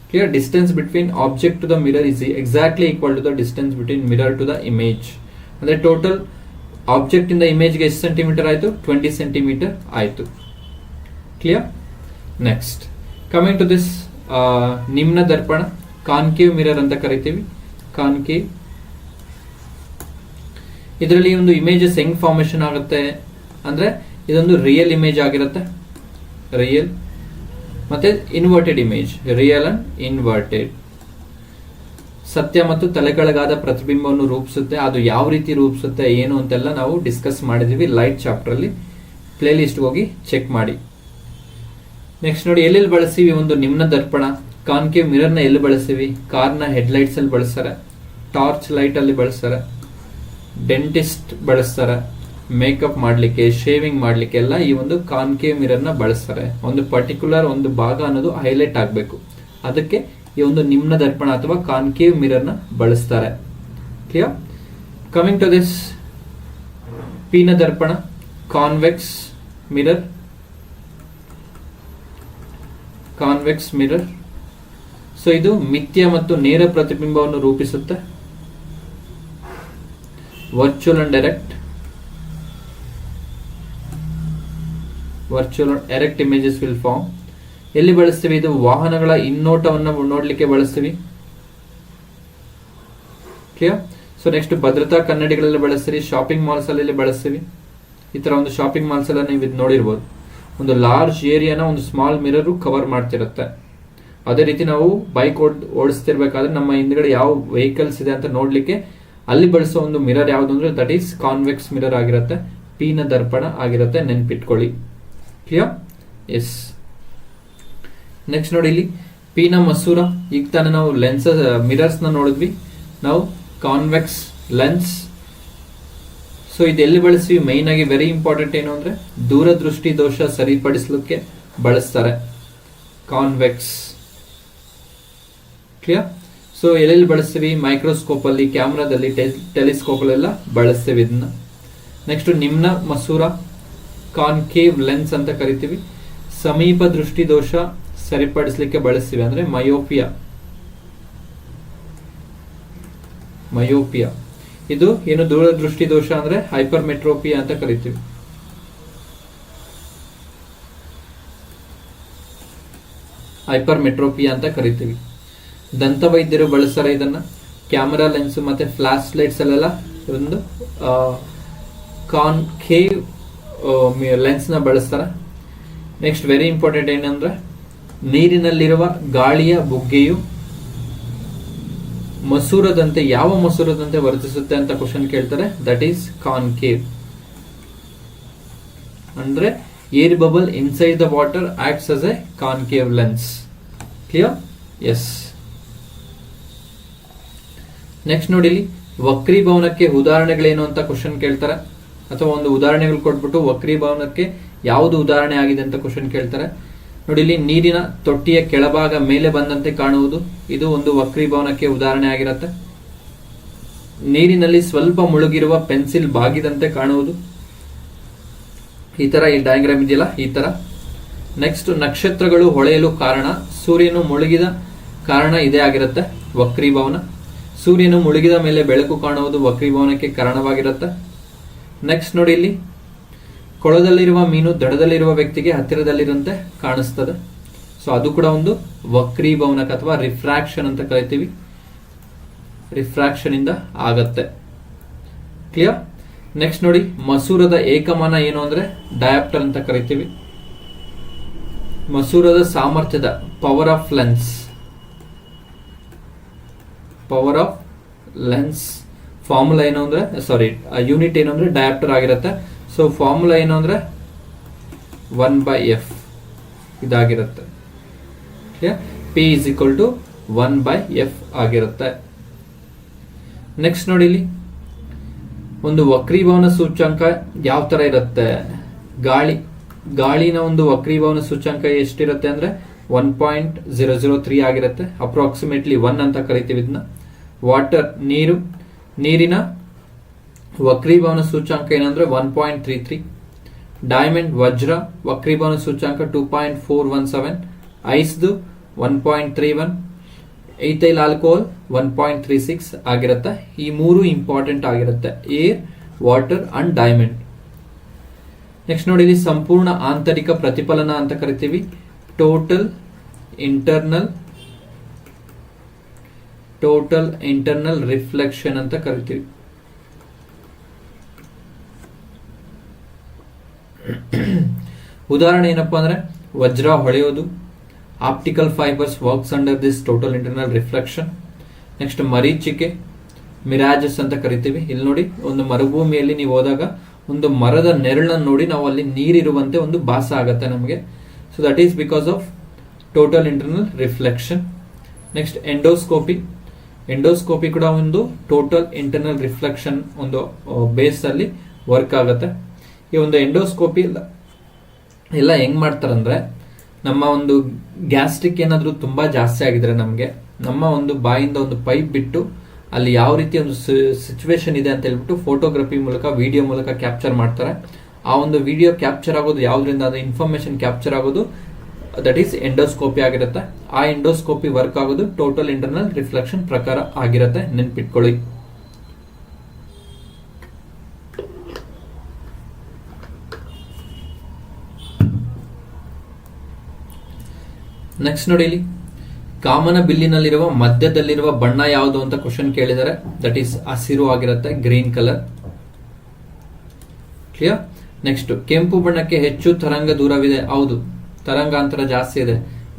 Clear? Distance between object to the mirror is exactly equal to the distance between mirror to the image. ಅಂದ್ರೆ ಟೋಟಲ್ ಆಬ್ಜೆಕ್ಟ್ ಇಂದ ಇಮೇಜ್ಗೆ ಎಷ್ಟು ಸೆಂಟಿಮೀಟರ್ ಆಯ್ತು? 20 ಸೆಂಟಿಮೀಟರ್ ಆಯ್ತು. Clear? Next coming to this ನಿಮ್ನ ದರ್ಪಣ, ಕಾನ್ಕೇವ್ ಮಿರರ್ ಅಂತ ಕರಿತೀವಿ. ಕಾನ್ಕೇವ್, ಇದರಲ್ಲಿ ಒಂದು ಇಮೇಜಸ್ ಹೆಂಗ್ ಫಾರ್ಮೇಶನ್ ಆಗುತ್ತೆ ಅಂದ್ರೆ ಇದೊಂದು ರಿಯಲ್ ಇಮೇಜ್ ಆಗಿರುತ್ತೆ, ರಿಯಲ್, ಮತ್ತೆ inverted image, real and inverted. ಸತ್ಯ ಮತ್ತು ತಲೆಕೆಳಗಾದ ಪ್ರತಿಬಿಂಬವನ್ನು ರೂಪಿಸುತ್ತೆ. ಅದು ಯಾವ ರೀತಿ ರೂಪಿಸುತ್ತೆ ಏನು ಅಂತೆಲ್ಲ ನಾವು ಡಿಸ್ಕಸ್ ಮಾಡಿದೀವಿ ಲೈಟ್ ಚಾಪ್ಟರ್ ಅಲ್ಲಿ, ಪ್ಲೇ ಲಿಸ್ಟ್ ಹೋಗಿ ಚೆಕ್ ಮಾಡಿ. ನೆಕ್ಸ್ಟ್ ನೋಡಿ, ಎಲ್ಲೆಲ್ಲಿ ಬಳಸ್ತೀವಿ ಒಂದು ನಿಮ್ನ ದರ್ಪಣ, ಕಾನ್ಕೇವ್ ಮಿರರ್ ನ ಎಲ್ಲಿ ಬಳಸ್ತೀವಿ? ಕಾರ್ನ ಹೆಡ್ಲೈಟ್ಸ್ ಅಲ್ಲಿ ಬಳಸ್ತಾರೆ, ಟಾರ್ಚ್ ಲೈಟ್ ಅಲ್ಲಿ ಬಳಸ್ತಾರೆ, ಡೆಂಟಿಸ್ಟ್ ಬಳಸ್ತಾರೆ, ಮೇಕಪ್ ಮಾಡ್ಲಿಕ್ಕೆ, ಶೇವಿಂಗ್ ಮಾಡ್ಲಿಕ್ಕೆ ಎಲ್ಲ ಈ ಒಂದು ಕಾನ್ಕೇವ್ ಮಿರರ್ ನ ಬಳಸ್ತಾರೆ. ಒಂದು ಪರ್ಟಿಕ್ಯುಲರ್ ಒಂದು ಭಾಗ ಅನ್ನೋದು ಹೈಲೈಟ್ ಆಗಬೇಕು, ಅದಕ್ಕೆ ಈ ಒಂದು ನಿಮ್ನ ದರ್ಪಣ ಅಥವಾ ಕಾನ್ಕೇವ್ ಮಿರರ್ ನ ಬಳಸ್ತಾರೆ. ಕ್ಲಿಯರ್? ಕಮಿಂಗ್ ಟು ದಿಸ್ ಪೀನ ದರ್ಪಣ, convex mirror, convex mirror. So ಇದು ಮಿಥ್ಯ ಮತ್ತು ನೇರ ಪ್ರತಿಬಿಂಬವನ್ನು ರೂಪಿಸುತ್ತೆ. Virtual and direct, virtual direct images will form. ಎಲ್ಲಿ ಬಳಸ್ತೀವಿ? ಇದು ವಾಹನಗಳ ಹಿನ್ನೋಟವನ್ನು ನೋಡ್ಲಿಕ್ಕೆ ಬಳಸ್ತೀವಿ. ಕ್ಲಿಯರ್? ಸೊ ನೆಕ್ಸ್ಟ್ ಭದ್ರತಾ ಕನ್ನಡಿಗಳಲ್ಲಿ ಬಳಸ್ತೀವಿ, ಶಾಪಿಂಗ್ ಮಾಲ್ಸ್ ಅಲ್ಲಿ ಬಳಸ್ತೀವಿ. ಈ ತರ ಒಂದು ಶಾಪಿಂಗ್ ಮಾಲ್ಸ್ ಎಲ್ಲ ನೀವು ಇದು ನೋಡಿರ್ಬೋದು, ಒಂದು ಲಾರ್ಜ್ ಏರಿಯಾನ ಒಂದು ಸ್ಮಾಲ್ ಮಿರರ್ ಕವರ್ ಮಾಡ್ತಿರುತ್ತೆ. ಅದೇ ರೀತಿ ನಾವು ಬೈಕ್ ಓಡಿಸ್ತಿರ್ಬೇಕಾದ್ರೆ ನಮ್ಮ ಹಿಂದ್ಗಡೆ ಯಾವ ವೆಹಿಕಲ್ಸ್ ಇದೆ ಅಂತ ನೋಡ್ಲಿಕ್ಕೆ ಅಲ್ಲಿ ಬಳಸೋ ಒಂದು ಮಿರರ್ ಯಾವ್ದು ಅಂದ್ರೆ ದಟ್ ಈಸ್ ಕಾನ್ವೆಕ್ಸ್ ಮಿರರ್ ಆಗಿರುತ್ತೆ, ಪೀನ ದರ್ಪಣ ಆಗಿರುತ್ತೆ, ನೆನ್ಪಿಟ್ಕೊಳ್ಳಿ. ಕ್ಲಿಯರ್? ಎಸ್. ನೆಕ್ಸ್ಟ್ ನೋಡಿ, ಇಲ್ಲಿ ಪೀನ ಮಸೂರ. ಈಗ ತಾನೇ ನಾವು ಲೆನ್ಸಸ್ ಮಿರರ್ಸ್ ನ ನೋಡಿದ್ವಿ, ನಾವು ಕಾನ್ವೆಕ್ಸ್ ಲೆನ್ಸ್. ಸೊ ಇದೆಲ್ಲಿ ಬಳಸ್ತೀವಿ? ಮೈನ್ ಆಗಿ ವೆರಿ ಇಂಪಾರ್ಟೆಂಟ್ ಏನು ಅಂದ್ರೆ ದೂರದೃಷ್ಟಿ ದೋಷ ಸರಿಪಡಿಸಲಿಕ್ಕೆ ಬಳಸ್ತಾರೆ ಕಾನ್ವೆಕ್ಸ್. ಕ್ಲಿಯರ್? ಸೊ ಎಲ್ಲೆಲ್ಲಿ ಬಳಸ್ತೀವಿ? ಮೈಕ್ರೋಸ್ಕೋಪ್ ಅಲ್ಲಿ, ಕ್ಯಾಮ್ರಾದಲ್ಲಿ, ಟೆಲಿಸ್ಕೋಪ್ ಅಲ್ಲೆಲ್ಲ ಬಳಸ್ತೀವಿ ಇದನ್ನ. ನೆಕ್ಸ್ಟ್ ನಿಮ್ನ ಮಸೂರ, ಕಾನ್ಕೇವ್ ಲೆನ್ಸ್ ಅಂತ ಕರಿತೀವಿ. ಸಮೀಪ ದೃಷ್ಟಿ ದೋಷ ಸರಿಪಡಿಸಲಿಕ್ಕೆ ಬಳಸ್ತೀವಿ, ಅಂದ್ರೆ ಮಯೋಪಿಯಾ. ಮಯೋಪಿಯಾ ಇದು ಏನು? ದೂರದೃಷ್ಟಿ ದೋಷ ಅಂದ್ರೆ ಹೈಪರ್ಮೆಟ್ರೋಪಿಯಾ ಅಂತ ಕರಿತೀವಿ. ಹೈಪರ್ಮೆಟ್ರೋಪಿಯಾ ಅಂತ ಕರಿತೀವಿ. ದಂತವೈದ್ಯರು ಬಳಸ್ತಾರೆ ಇದನ್ನ. ಕ್ಯಾಮರಾ ಲೆನ್ಸ್ ಮತ್ತೆ ಫ್ಲಾಶ್ ಲೈಟ್ಸ್ ಅಲ್ಲೆಲ್ಲ ಒಂದು ಕಾನ್ಕೇವ್ ಲೆನ್ಸ್ ನ ಬಳಸ್ತಾರೆ. ನೆಕ್ಸ್ಟ್ ವೆರಿ ಇಂಪಾರ್ಟೆಂಟ್ ಏನಂದ್ರೆ ನೀರಿನಲ್ಲಿರುವ ಗಾಳಿಯ ಬುಗ್ಗೆಯು ಮಸೂರದಂತೆ, ಯಾವ ಮಸೂರದಂತೆ ವರ್ತಿಸುತ್ತೆ ಅಂತ ಕ್ವಶನ್ ಕೇಳ್ತಾರೆ. That is concave. ಅಂದ್ರೆ air bubble inside the water acts as a concave lens. Clear? Yes. Next ನೋಡಿ, ವಕ್ರೀಭವನಕ್ಕೆ ಉದಾಹರಣೆಗಳೇನು ಅಂತ ಕ್ವಶನ್ ಕೇಳ್ತಾರೆ, ಅಥವಾ ಒಂದು ಉದಾಹರಣೆಗಳು ಕೊಟ್ಬಿಟ್ಟು ವಕ್ರೀಭವನಕ್ಕೆ ಯಾವುದು ಉದಾಹರಣೆ ಆಗಿದೆ ಅಂತ ಕ್ವಶನ್ ಕೇಳ್ತಾರೆ. ನೋಡಿ, ಇಲ್ಲಿ ನೀರಿನ ತೊಟ್ಟಿಯ ಕೆಳಭಾಗ ಮೇಲೆ ಬಂದಂತೆ ಕಾಣುವುದು, ಇದು ಒಂದು ವಕ್ರೀಭವನಕ್ಕೆ ಉದಾಹರಣೆ ಆಗಿರುತ್ತೆ. ನೀರಿನಲ್ಲಿ ಸ್ವಲ್ಪ ಮುಳುಗಿರುವ ಪೆನ್ಸಿಲ್ ಬಾಗಿದಂತೆ ಕಾಣುವುದು, ಈ ತರ ಈ ಡಯಾಗ್ರಾಮ್ ಇದೆಯಲ್ಲ, ಈ ತರ. ನೆಕ್ಸ್ಟ್, ನಕ್ಷತ್ರಗಳು ಹೊಳೆಯಲು ಕಾರಣ, ಸೂರ್ಯನು ಮುಳುಗಿದ ಕಾರಣ ಇದೇ ಆಗಿರುತ್ತೆ ವಕ್ರೀಭವನ. ಸೂರ್ಯನು ಮುಳುಗಿದ ಮೇಲೆ ಬೆಳಕು ಕಾಣುವುದು ವಕ್ರೀಭವನಕ್ಕೆ ಕಾರಣವಾಗಿರುತ್ತೆ. ನೆಕ್ಸ್ಟ್ ನೋಡಿ, ಇಲ್ಲಿ ಕೊಳದಲ್ಲಿರುವ ಮೀನು ದಡದಲ್ಲಿರುವ ವ್ಯಕ್ತಿಗೆ ಹತ್ತಿರದಲ್ಲಿರುವಂತೆ ಕಾಣಿಸ್ತದೆ. ಸೊ ಅದು ಕೂಡ ಒಂದು ವಕ್ರೀಭವನಕ್ಕೆ ಅಥವಾ ರಿಫ್ರಾಕ್ಷನ್ ಅಂತ ಕರಿತೀವಿ. ರಿಫ್ರಾಕ್ಷನ್ ಇಂದ ಆಗತ್ತೆ. ಕ್ಲಿಯರ್? ನೆಕ್ಸ್ಟ್ ನೋಡಿ, ಮಸೂರದ ಏಕಮಾನ ಏನು ಅಂದ್ರೆ ಡಯಾಪ್ಟರ್ ಅಂತ ಕರಿತೀವಿ. ಮಸೂರದ ಸಾಮರ್ಥ್ಯದ power of lens, power of lens formula ಏನು ಅಂದ್ರೆ, ಯೂನಿಟ್ ಏನು ಅಂದ್ರೆ ಡಯಾಪ್ಟರ್ ಆಗಿರುತ್ತೆ. ಸೊ ಫಾರ್ಮುಲಾ ಏನು ಅಂದ್ರೆ 1/f ಇದಾಗಿರುತ್ತೆ. P is equal to 1/f ಆಗಿರುತ್ತೆ. ನೆಕ್ಸ್ಟ್ ನೋಡಿ, ಇಲ್ಲಿ ಒಂದು ವಕ್ರೀಭವನ ಸೂಚ್ಯಂಕ ಯಾವ ತರ ಇರುತ್ತೆ. ಗಾಳಿನ ಒಂದು ವಕ್ರೀಭವನ ಸೂಚ್ಯಂಕ ಎಷ್ಟಿರುತ್ತೆ ಅಂದ್ರೆ 1.003 ಆಗಿರುತ್ತೆ. ಅಪ್ರಾಕ್ಸಿಮೇಟ್ಲಿ 1 ಅಂತ ಕರಿತೀವಿ ಇದನ್ನ. ವಾಟರ್, ನೀರಿನ ವಕ್ರೀಭವನ ಸೂಚ್ಯಂಕ ಏನಂದ್ರೆ 1.33. ಡೈಮಂಡ್, ವಜ್ರ ವಕ್ರೀಭವನ ಸೂಚ್ಯಂಕ 2.417. ಐಸ್ದು 1.31. ಈಥೈಲ್ ಆಲ್ಕೋಹಾಲ್ 1.36 ಆಗಿರುತ್ತೆ. ಈ ಮೂರು ಇಂಪಾರ್ಟೆಂಟ್ ಆಗಿರುತ್ತೆ, air, water and diamond. Next ನೋಡಿ, ಇಲ್ಲಿ ಸಂಪೂರ್ಣ ಆಂತರಿಕ ಪ್ರತಿಫಲನ ಅಂತ ಕರಿತೀವಿ. ಟೋಟಲ್ ಇಂಟರ್ನಲ್ ರಿಫ್ಲೆಕ್ಷನ್ ಅಂತ ಕರಿತೀವಿ. ಉದಾಹರಣೆ ಏನಪ್ಪಾ ಅಂದ್ರೆ ವಜ್ರ ಹೊಳೆಯೋದು. Optical fibres works under this total internal reflection. Next ಮರೀಚಿಕೆ, ಮಿರಾಜಸ್ ಅಂತ ಕರಿತೀವಿ. ಇಲ್ಲಿ ನೋಡಿ, ಒಂದು ಮರುಭೂಮಿಯಲ್ಲಿ ನೀವು ಹೋದಾಗ ಒಂದು ಮರದ ನೆರಳನ್ನು ನೋಡಿ ನಾವು ಅಲ್ಲಿ ನೀರಿರುವಂತೆ ಒಂದು ಭಾಸ ಆಗತ್ತೆ ನಮಗೆ. So that is because of total internal reflection. Next endoscopy ಕೂಡ ಒಂದು ಟೋಟಲ್ ಇಂಟರ್ನಲ್ ರಿಫ್ಲೆಕ್ಷನ್ ಒಂದು ಬೇಸ್ ಅಲ್ಲಿ ವರ್ಕ್ ಆಗುತ್ತೆ. ಈ ಒಂದು ಎಂಡೋಸ್ಕೋಪಿ ಎಲ್ಲ ಹೆಂಗ್ ಮಾಡ್ತಾರಂದ್ರೆ, ನಮ್ಮ ಒಂದು ಗ್ಯಾಸ್ಟ್ರಿಕ್ ಏನಾದ್ರೂ ತುಂಬಾ ಜಾಸ್ತಿ ಆಗಿದ್ರೆ ನಮಗೆ ನಮ್ಮ ಒಂದು ಬಾಯಿಂದ ಒಂದು ಪೈಪ್ ಬಿಟ್ಟು ಅಲ್ಲಿ ಯಾವ ರೀತಿ ಒಂದು ಸಿಚುವೇಶನ್ ಇದೆ ಅಂತ ಹೇಳ್ಬಿಟ್ಟು ಫೋಟೋಗ್ರಫಿ ಮೂಲಕ, ವಿಡಿಯೋ ಮೂಲಕ ಕ್ಯಾಪ್ಚರ್ ಮಾಡ್ತಾರೆ. ಆ ಒಂದು ವಿಡಿಯೋ ಕ್ಯಾಪ್ಚರ್ ಆಗೋದು ಯಾವ್ದ್ರಿಂದ, ಅದು ಇನ್ಫಾರ್ಮೇಶನ್ ಕ್ಯಾಪ್ಚರ್ ಆಗೋದು ದಟ್ ಈಸ್ ಎಂಡೋಸ್ಕೋಪಿ ಆಗಿರುತ್ತೆ. ಆ ಎಂಡೋಸ್ಕೋಪಿ ವರ್ಕ್ ಆಗೋದು ಟೋಟಲ್ ಇಂಟರ್ನಲ್ ರಿಫ್ಲೆಕ್ಷನ್ ಪ್ರಕಾರ ಆಗಿರುತ್ತೆ, ನೆನ್ಪಿಟ್ಕೊಳ್ಳಿ. ನೆಕ್ಸ್ಟ್ ನೋಡಿ, ಇಲ್ಲಿ ಕಾಮನ ಬಿಲ್ಲಿನಲ್ಲಿರುವ ಮಧ್ಯದಲ್ಲಿರುವ ಬಣ್ಣ ಯಾವುದು ಅಂತ ಕ್ವಶನ್ ಕೇಳಿದರೆ ದಟ್ ಈಸ್ ಹಸಿರು ಆಗಿರುತ್ತೆ, ಗ್ರೀನ್ ಕಲರ್. ಕ್ಲಿಯರ್? ನೆಕ್ಸ್ಟ್, ಕೆಂಪು ಬಣ್ಣಕ್ಕೆ ಹೆಚ್ಚು ತರಂಗ ದೂರವಿದೆ. ಹೌದು, ತರಂಗಾಂತರ ಜಾಸ್ತಿ ಇದೆ,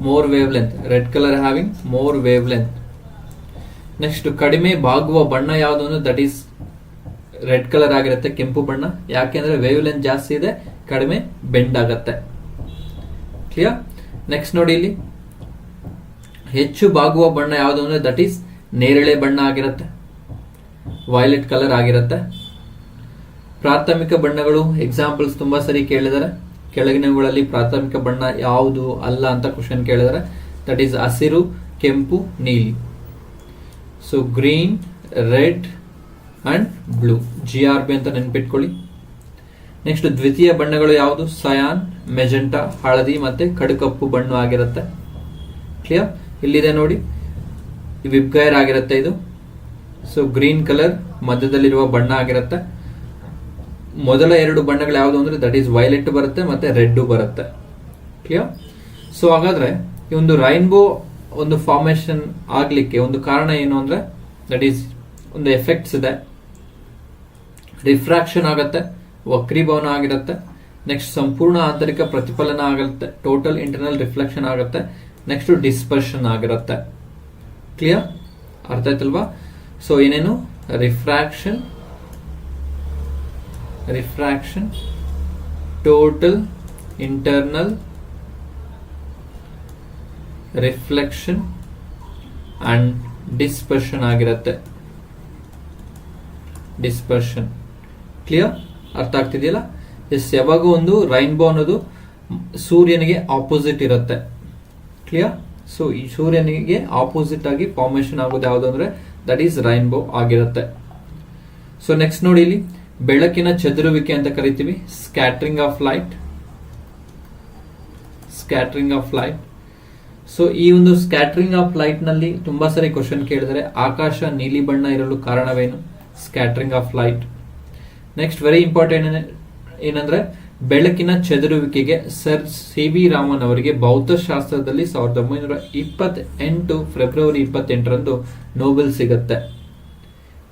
more wave length. Red colour having more wave length. Next, ಕಡಿಮೆ ಬಾಗುವ ಬಣ್ಣ ಯಾವುದು ಅಂದ್ರೆ ದಟ್ ಈಸ್ ರೆಡ್ ಕಲರ್ ಆಗಿರುತ್ತೆ, ಕೆಂಪು ಬಣ್ಣ. ಯಾಕೆಂದ್ರೆ ವೇವ್ ಲೆಂತ್ ಜಾಸ್ತಿ ಇದೆ, ಕಡಿಮೆ ಬೆಂಡ್ ಆಗತ್ತೆ. ಕ್ಲಿಯರ್? ನೆಕ್ಸ್ಟ್ ನೋಡಿ, ಇಲ್ಲಿ ಹೆಚ್ಚು ಬಾಗುವ ಬಣ್ಣ ಯಾವುದು ಅಂದ್ರೆ ದಟ್ ಈಸ್ ನೇರಳೆ ಬಣ್ಣ ಆಗಿರುತ್ತೆ, ವೈಲೆಟ್ ಕಲರ್ ಆಗಿರುತ್ತೆ. ಪ್ರಾಥಮಿಕ ಬಣ್ಣಗಳು ಎಕ್ಸಾಂಪಲ್ಸ್ ತುಂಬಾ ಸರಿ ಕೇಳಿದರೆ, ಕೆಳಗಿನವುಗಳಲ್ಲಿ ಪ್ರಾಥಮಿಕ ಬಣ್ಣ ಯಾವುದು ಅಲ್ಲ ಅಂತ ಕ್ವಶನ್ ಕೇಳಿದರೆ ದಟ್ ಈಸ್ ಹಸಿರು, ಕೆಂಪು, ನೀಲಿ. So green, red and blue, GRB ಅಂತ ನೆನ್ಪಿಟ್ಕೊಳ್ಳಿ. ನೆಕ್ಸ್ಟ್, ದ್ವಿತೀಯ ಬಣ್ಣಗಳು ಯಾವುದು? ಸಯಾನ್, ಮೆಜೆಂಟಾ, ಹಳದಿ ಮತ್ತೆ ಕಡುಕಪ್ಪು ಬಣ್ಣ ಆಗಿರುತ್ತೆ. ಕ್ಲಿಯರ್? ಇಲ್ಲಿದೆ ನೋಡಿ, ವಿಬ್ಗೈರ್ ಆಗಿರುತ್ತೆ ಇದು. ಸೊ ಗ್ರೀನ್ ಕಲರ್ ಮಧ್ಯದಲ್ಲಿರುವ ಬಣ್ಣ ಆಗಿರುತ್ತೆ. ಮೊದಲ ಎರಡು ಬಣ್ಣಗಳು ಯಾವುದು ಅಂದ್ರೆ ದಟ್ ಈಸ್ ವೈಲೆಟ್ ಬರುತ್ತೆ ಮತ್ತೆ ರೆಡ್ ಬರುತ್ತೆ. ಕ್ಲಿಯರ್? ಸೊ ಹಾಗಾದ್ರೆ ಈ ಒಂದು ರೈನ್ಬೋ ಒಂದು ಫಾರ್ಮೇಶನ್ ಆಗ್ಲಿಕ್ಕೆ ಒಂದು ಕಾರಣ ಏನು ಅಂದ್ರೆ ದಟ್ ಈಸ್ ಒಂದು ಎಫೆಕ್ಟ್ಸ್ ಇದೆ. ರಿಫ್ರಾಕ್ಷನ್ ಆಗತ್ತೆ, ವಕ್ರೀಭವನ ಆಗಿರುತ್ತೆ, ನೆಕ್ಸ್ಟ್ ಸಂಪೂರ್ಣ ಆಂತರಿಕ ಪ್ರತಿಫಲನ ಆಗುತ್ತೆ, ಟೋಟಲ್ ಇಂಟರ್ನಲ್ ರಿಫ್ಲೆಕ್ಷನ್ ಆಗುತ್ತೆ, ನೆಕ್ಸ್ಟ್ ಡಿಸ್ಪರ್ಷನ್ ಆಗಿರುತ್ತೆ. ಕ್ಲಿಯರ್? ಅರ್ಥ ಆಯ್ತಲ್ವಾ? ಸೊ ಏನೇನು? Refraction, total internal reflection and dispersion ಆಗಿರುತ್ತೆ. ಡಿಸ್ಪರ್ಷನ್. ಕ್ಲಿಯರ್? ಅರ್ಥ ಆಗ್ತಿದೆಯಲ್ಲ? ಎಸ್, ಯಾವಾಗ ಒಂದು ರೈನ್ಬೋ ಅನ್ನೋದು ಸೂರ್ಯನಿಗೆ ಆಪೋಸಿಟ್ ಇರುತ್ತೆ. ಕ್ಲಿಯರ್? ಸೊ ಈ ಸೂರ್ಯನಿಗೆ ಆಪೋಸಿಟ್ ಆಗಿ ಫಾರ್ಮೇಶನ್ ಆಗೋದು ಯಾವುದು ಅಂದ್ರೆ ದಟ್ ಈಸ್ ರೈನ್ಬೋ ಆಗಿರುತ್ತೆ. ಸೊ ನೆಕ್ಸ್ಟ್ ನೋಡಿ, ಇಲ್ಲಿ ಬೆಳಕಿನ ಚದುರುವಿಕೆ ಅಂತ ಕರಿತೀವಿ, ಸ್ಕ್ಯಾಟರಿಂಗ್ ಆಫ್ ಲೈಟ್. ಸೊ ಈ ಒಂದು ಸ್ಕ್ಯಾಟರಿಂಗ್ ಆಫ್ ಲೈಟ್ ನಲ್ಲಿ ತುಂಬಾ ಸರಿ ಕ್ವಶನ್ ಕೇಳಿದರೆ ಆಕಾಶ ನೀಲಿ ಬಣ್ಣ ಇರಲು ಕಾರಣವೇನು? Scattering of light. Next very important ಏನಂದ್ರೆ ಬೆಳಕಿನ ಚದುರುವಿಕೆಗೆ ಸರ್ ಸಿ.ವಿ. ರಾಮನ್ ಅವರಿಗೆ ಭೌತಶಾಸ್ತ್ರದಲ್ಲಿ 1928 ಫೆಬ್ರವರಿ 28ರಂದು ನೋಬೆಲ್ ಸಿಗತ್ತೆ.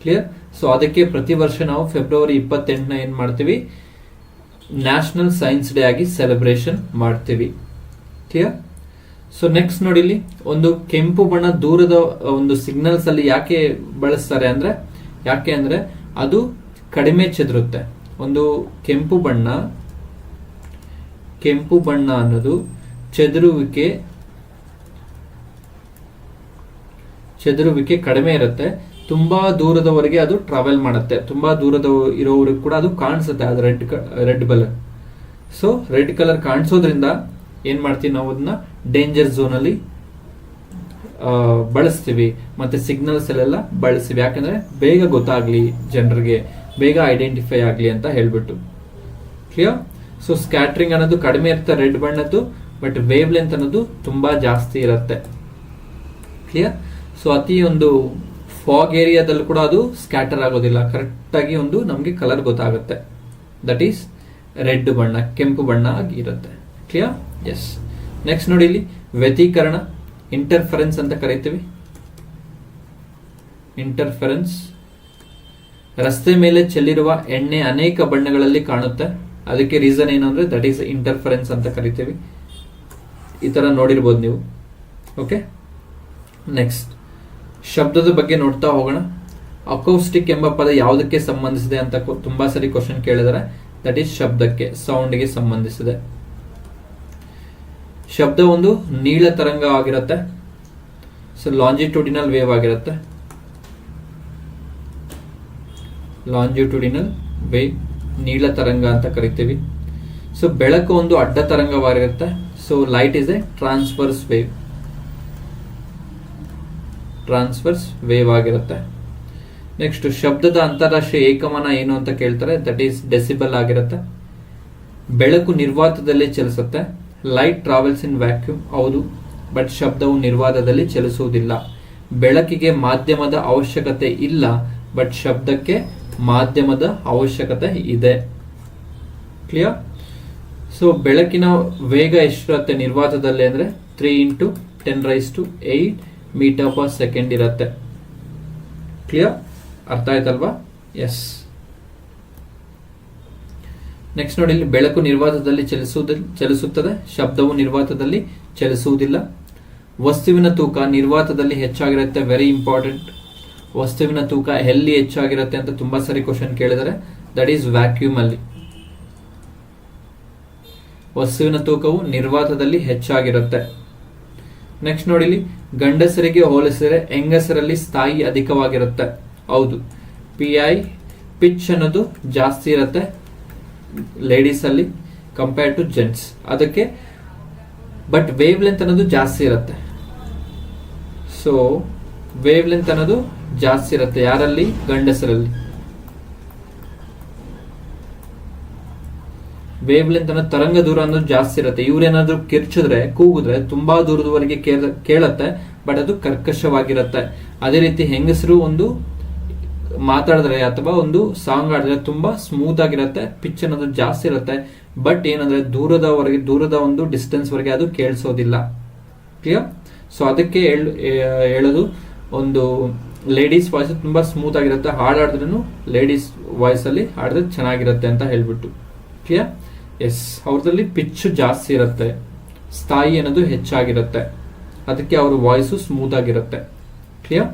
ಕ್ಲಿಯರ್? ಸೊ ಅದಕ್ಕೆ ಪ್ರತಿ ವರ್ಷ ನಾವು ಫೆಬ್ರವರಿ 28ನ ಏನ್ ಮಾಡ್ತೀವಿ? ನ್ಯಾಷನಲ್ ಸೈನ್ಸ್ ಡೇ ಆಗಿ ಸೆಲೆಬ್ರೇಷನ್ ಮಾಡ್ತೀವಿ. ಕ್ಲಿಯರ್? ಸೊ ನೆಕ್ಸ್ಟ್ ನೋಡಿ, ಇಲ್ಲಿ ಒಂದು ಕೆಂಪು ಬಣ್ಣ ದೂರದ ಒಂದು ಸಿಗ್ನಲ್ಸ್ ಅಲ್ಲಿ ಯಾಕೆ ಬಳಸ್ತಾರೆ ಅಂದ್ರೆ, ಯಾಕೆ ಅಂದ್ರೆ ಅದು ಕಡಿಮೆ ಚದುರುತ್ತೆ. ಒಂದು ಕೆಂಪು ಬಣ್ಣ ಅನ್ನೋದು ಚದುರುವಿಕೆ ಕಡಿಮೆ ಇರುತ್ತೆ, ತುಂಬಾ ದೂರದವರೆಗೆ ಅದು ಟ್ರಾವೆಲ್ ಮಾಡುತ್ತೆ, ತುಂಬಾ ದೂರದ ಇರೋವರೆಗೂ ಕೂಡ ಅದು ಕಾಣಿಸುತ್ತೆ, ಅದು red colour. So red colour ಕಾಣಿಸೋದ್ರಿಂದ ಏನ್ ಮಾಡ್ತೀವಿ ನಾವು? ಅದನ್ನ ಡೇಂಜರ್ ಝೋನ್ ಅಲ್ಲಿ ಬಳಸ್ತೀವಿ, ಮತ್ತೆ ಸಿಗ್ನಲ್ಸ್ ಅಲ್ಲೆಲ್ಲ ಬಳಸ್ತೀವಿ. ಯಾಕಂದ್ರೆ ಬೇಗ ಗೊತ್ತಾಗ್ಲಿ ಜನರಿಗೆ, ಬೇಗ ಐಡೆಂಟಿಫೈ ಆಗ್ಲಿ ಅಂತ ಹೇಳ್ಬಿಟ್ಟು. ಕ್ಲಿಯರ್? ಸೊ ಸ್ಕ್ಯಾಟರಿಂಗ್ ಅನ್ನೋದು ಕಡಿಮೆ ಇರುತ್ತೆ ರೆಡ್ ಬಣ್ಣದ್ದು, ಬಟ್ ವೇವ್ ಲೆಂತ್ ಅನ್ನೋದು ತುಂಬಾ ಜಾಸ್ತಿ ಇರುತ್ತೆ. ಕ್ಲಿಯರ್? ಸೊ ಅತಿ ಒಂದು ಫಾಗ್ ಏರಿಯಾದಲ್ಲಿ ಕೂಡ ಅದು ಸ್ಕ್ಯಾಟರ್ ಆಗೋದಿಲ್ಲ, ಕರೆಕ್ಟ್ ಆಗಿ ಒಂದು ನಮ್ಗೆ ಕಲರ್ ಗೊತ್ತಾಗುತ್ತೆ. ದಟ್ ಈಸ್ ರೆಡ್ ಬಣ್ಣ, ಕೆಂಪು ಬಣ್ಣ ಆಗಿ ಇರುತ್ತೆ. ಕ್ಲಿಯರ್? ಎಸ್. ನೆಕ್ಸ್ಟ್ ನೋಡಿ, ಇಲ್ಲಿ ವ್ಯತೀಕರಣ, ಇಂಟರ್ಫರೆನ್ಸ್ ಅಂತ ಕರಿತೀವಿ. ಇಂಟರ್ಫರೆನ್ಸ್. ರಸ್ತೆ ಮೇಲೆ ಚೆಲ್ಲಿರುವ ಎಣ್ಣೆ ಅನೇಕ ಬಣ್ಣಗಳಲ್ಲಿ ಕಾಣುತ್ತೆ, ಅದಕ್ಕೆ ರೀಸನ್ ಏನು ಅಂದ್ರೆ ದಟ್ ಈಸ್ ಇಂಟರ್ಫರೆನ್ಸ್ ಅಂತ ಕರಿತೀವಿ. ಈ ತರ ನೋಡಿರ್ಬೋದು ನೀವು. ಓಕೆ. ನೆಕ್ಸ್ಟ್ ಶಬ್ದದ ಬಗ್ಗೆ ನೋಡ್ತಾ ಹೋಗೋಣ. ಅಕೌಸ್ಟಿಕ್ ಎಂಬ ಪದ ಯಾವುದಕ್ಕೆ ಸಂಬಂಧಿಸಿದೆ ಅಂತ ತುಂಬಾ ಸರಿ ಕ್ವಶನ್ ಕೇಳಿದರೆ ದಟ್ ಈಸ್ ಶಬ್ದಕ್ಕೆ, ಸೌಂಡ್ಗೆ ಸಂಬಂಧಿಸಿದೆ. ಶಬ್ದ ಒಂದು ನೀಳ ತರಂಗ ಆಗಿರುತ್ತೆ, ಸೊ ಲಾಂಜಿಟ್ಯೂಡಿನಲ್ ವೇವ್ ಆಗಿರುತ್ತೆ. ಲಾಂಜಿಟ್ಯೂಡಿನಲ್ ವೇವ್, ನೀಳ ತರಂಗ ಅಂತ ಕರಿತೀವಿ. ಸೊ ಬೆಳಕು ಒಂದು ಅಡ್ಡ ತರಂಗವಾಗಿರುತ್ತೆ, so light is a transverse wave ಆಗಿರುತ್ತೆ. ನೆಕ್ಸ್ಟ್ ಶಬ್ದದ ಅಂತಾರಾಷ್ಟ್ರೀಯ ಏಕಮಾನ ಏನು ಅಂತ ಕೇಳ್ತಾರೆ, ದಟ್ ಈಸ್ ಡೆಸಿಬಲ್ ಆಗಿರುತ್ತೆ. ಬೆಳಕು ನಿರ್ವಾತದಲ್ಲಿ ಚಲಿಸುತ್ತೆ. Light travels in vacuum. ಹೌದು, ಬಟ್ ಶಬ್ದವು ನಿರ್ವಾತದಲ್ಲಿ ಚಲಿಸುವುದಿಲ್ಲ. ಬೆಳಕಿಗೆ ಮಾಧ್ಯಮದ ಅವಶ್ಯಕತೆ ಇಲ್ಲ, ಬಟ್ ಶಬ್ದಕ್ಕೆ ಮಾಧ್ಯಮದ ಅವಶ್ಯಕತೆ ಇದೆ. ಕ್ಲಿಯರ್? ಸೊ ಬೆಳಕಿನ ವೇಗ ಎಷ್ಟಿರುತ್ತೆ ನಿರ್ವಾತದಲ್ಲಿ ಅಂದ್ರೆ 3 × 10⁸ ಮೀಟರ್ ಪರ್ ಸೆಕೆಂಡ್ ಇರುತ್ತೆ. ಕ್ಲಿಯರ್? ಅರ್ಥ ಆಯ್ತಲ್ವಾ? ಎಸ್. ನೆಕ್ಸ್ಟ್ ನೋಡಿ, ಇಲ್ಲಿ ಬೆಳಕು ನಿರ್ವಾತದಲ್ಲಿ ಚಲಿಸುತ್ತದೆ, ಶಬ್ದವು ನಿರ್ವಾತದಲ್ಲಿ ಚಲಿಸುವುದಿಲ್ಲ. ವಸ್ತುವಿನ ತೂಕ ನಿರ್ವಾತದಲ್ಲಿ ಹೆಚ್ಚಾಗಿರುತ್ತೆ. Very important. ವಸ್ತುವಿನ ತೂಕ ಎಲ್ಲಿ ಹೆಚ್ಚಾಗಿರುತ್ತೆ ಅಂತ ತುಂಬಾ ಸರಿ ಕ್ವಶನ್ ಕೇಳಿದರೆ ದಟ್ ಈಸ್ ವ್ಯಾಕ್ಯೂಮ್ ಅಲ್ಲಿ. ವಸ್ತುವಿನ ತೂಕವು ನಿರ್ವಾತದಲ್ಲಿ ಹೆಚ್ಚಾಗಿರುತ್ತೆ. ನೆಕ್ಸ್ಟ್ ನೋಡಿ, ಇಲ್ಲಿ ಗಂಡಸರಿಗೆ ಹೋಲಿಸಿದರೆ ಹೆಂಗಸರಲ್ಲಿ ಸ್ಥಾಯಿ ಅಧಿಕವಾಗಿರುತ್ತೆ. ಹೌದು, ಪಿಚ್ ಅನ್ನೋದು ಜಾಸ್ತಿ ಇರುತ್ತೆ ಲೇಡೀಸ್ ಅಲ್ಲಿ ಕಂಪೇರ್ ಟು ಜೆಂಟ್ಸ್. ಅದಕ್ಕೆ ಬಟ್ ವೇವ್ ಲೆಂತ್ ಅನ್ನೋದು ಜಾಸ್ತಿ ಇರುತ್ತೆ. ಸೊ ವೇವ್ ಲೆಂತ್ ಅನ್ನೋದು ಜಾಸ್ತಿ ಇರುತ್ತೆ ಯಾರಲ್ಲಿ? ಗಂಡಸರಲ್ಲಿ. ವೇವ್ ಲೆಂತ್ ಅನ್ನೋ ತರಂಗ ದೂರ ಅನ್ನೋದು ಜಾಸ್ತಿ ಇರುತ್ತೆ. ಇವ್ರೇನಾದ್ರೂ ಕಿರ್ಚಿದ್ರೆ, ಕೂಗಿದ್ರೆ ತುಂಬಾ ದೂರದವರೆಗೆ ಕೇಳತ್ತೆ, ಬಟ್ ಅದು ಕರ್ಕಶವಾಗಿರುತ್ತೆ. ಅದೇ ರೀತಿ ಹೆಂಗಸರು ಒಂದು ಮಾತಾಡಿದ್ರೆ ಅಥವಾ ಒಂದು ಸಾಂಗ್ ಆಡಿದ್ರೆ ತುಂಬಾ ಸ್ಮೂತ್ ಆಗಿರುತ್ತೆ, ಪಿಚ್ ಅನ್ನೋದು ಜಾಸ್ತಿ ಇರುತ್ತೆ, ಬಟ್ ಏನಂದ್ರೆ ದೂರದ ಒಂದು ಡಿಸ್ಟೆನ್ಸ್ ವರೆಗೆ ಅದು ಕೇಳಿಸೋದಿಲ್ಲ. ಕ್ಲಿಯರ್. ಸೊ ಅದಕ್ಕೆ ಹೇಳೋದು ಒಂದು ಲೇಡೀಸ್ ವಾಯ್ಸ್ ತುಂಬಾ ಸ್ಮೂತ್ ಆಗಿರುತ್ತೆ, ಹಾಡಾಡಿದ್ರೂ ಲೇಡೀಸ್ ವಾಯ್ಸ್ ಅಲ್ಲಿ ಹಾಡಿದ್ರೆ ಚೆನ್ನಾಗಿರುತ್ತೆ ಅಂತ ಹೇಳ್ಬಿಟ್ಟು. ಕ್ಲಿಯರ್. ಎಸ್, ಅವ್ರದಲ್ಲಿ ಪಿಚ್ ಜಾಸ್ತಿ ಇರುತ್ತೆ, ಸ್ಥಾಯಿ ಅನ್ನೋದು ಹೆಚ್ಚಾಗಿರುತ್ತೆ, ಅದಕ್ಕೆ ಅವ್ರ ವಾಯ್ಸು ಸ್ಮೂತ್ ಆಗಿರುತ್ತೆ. ಕ್ಲಿಯರ್.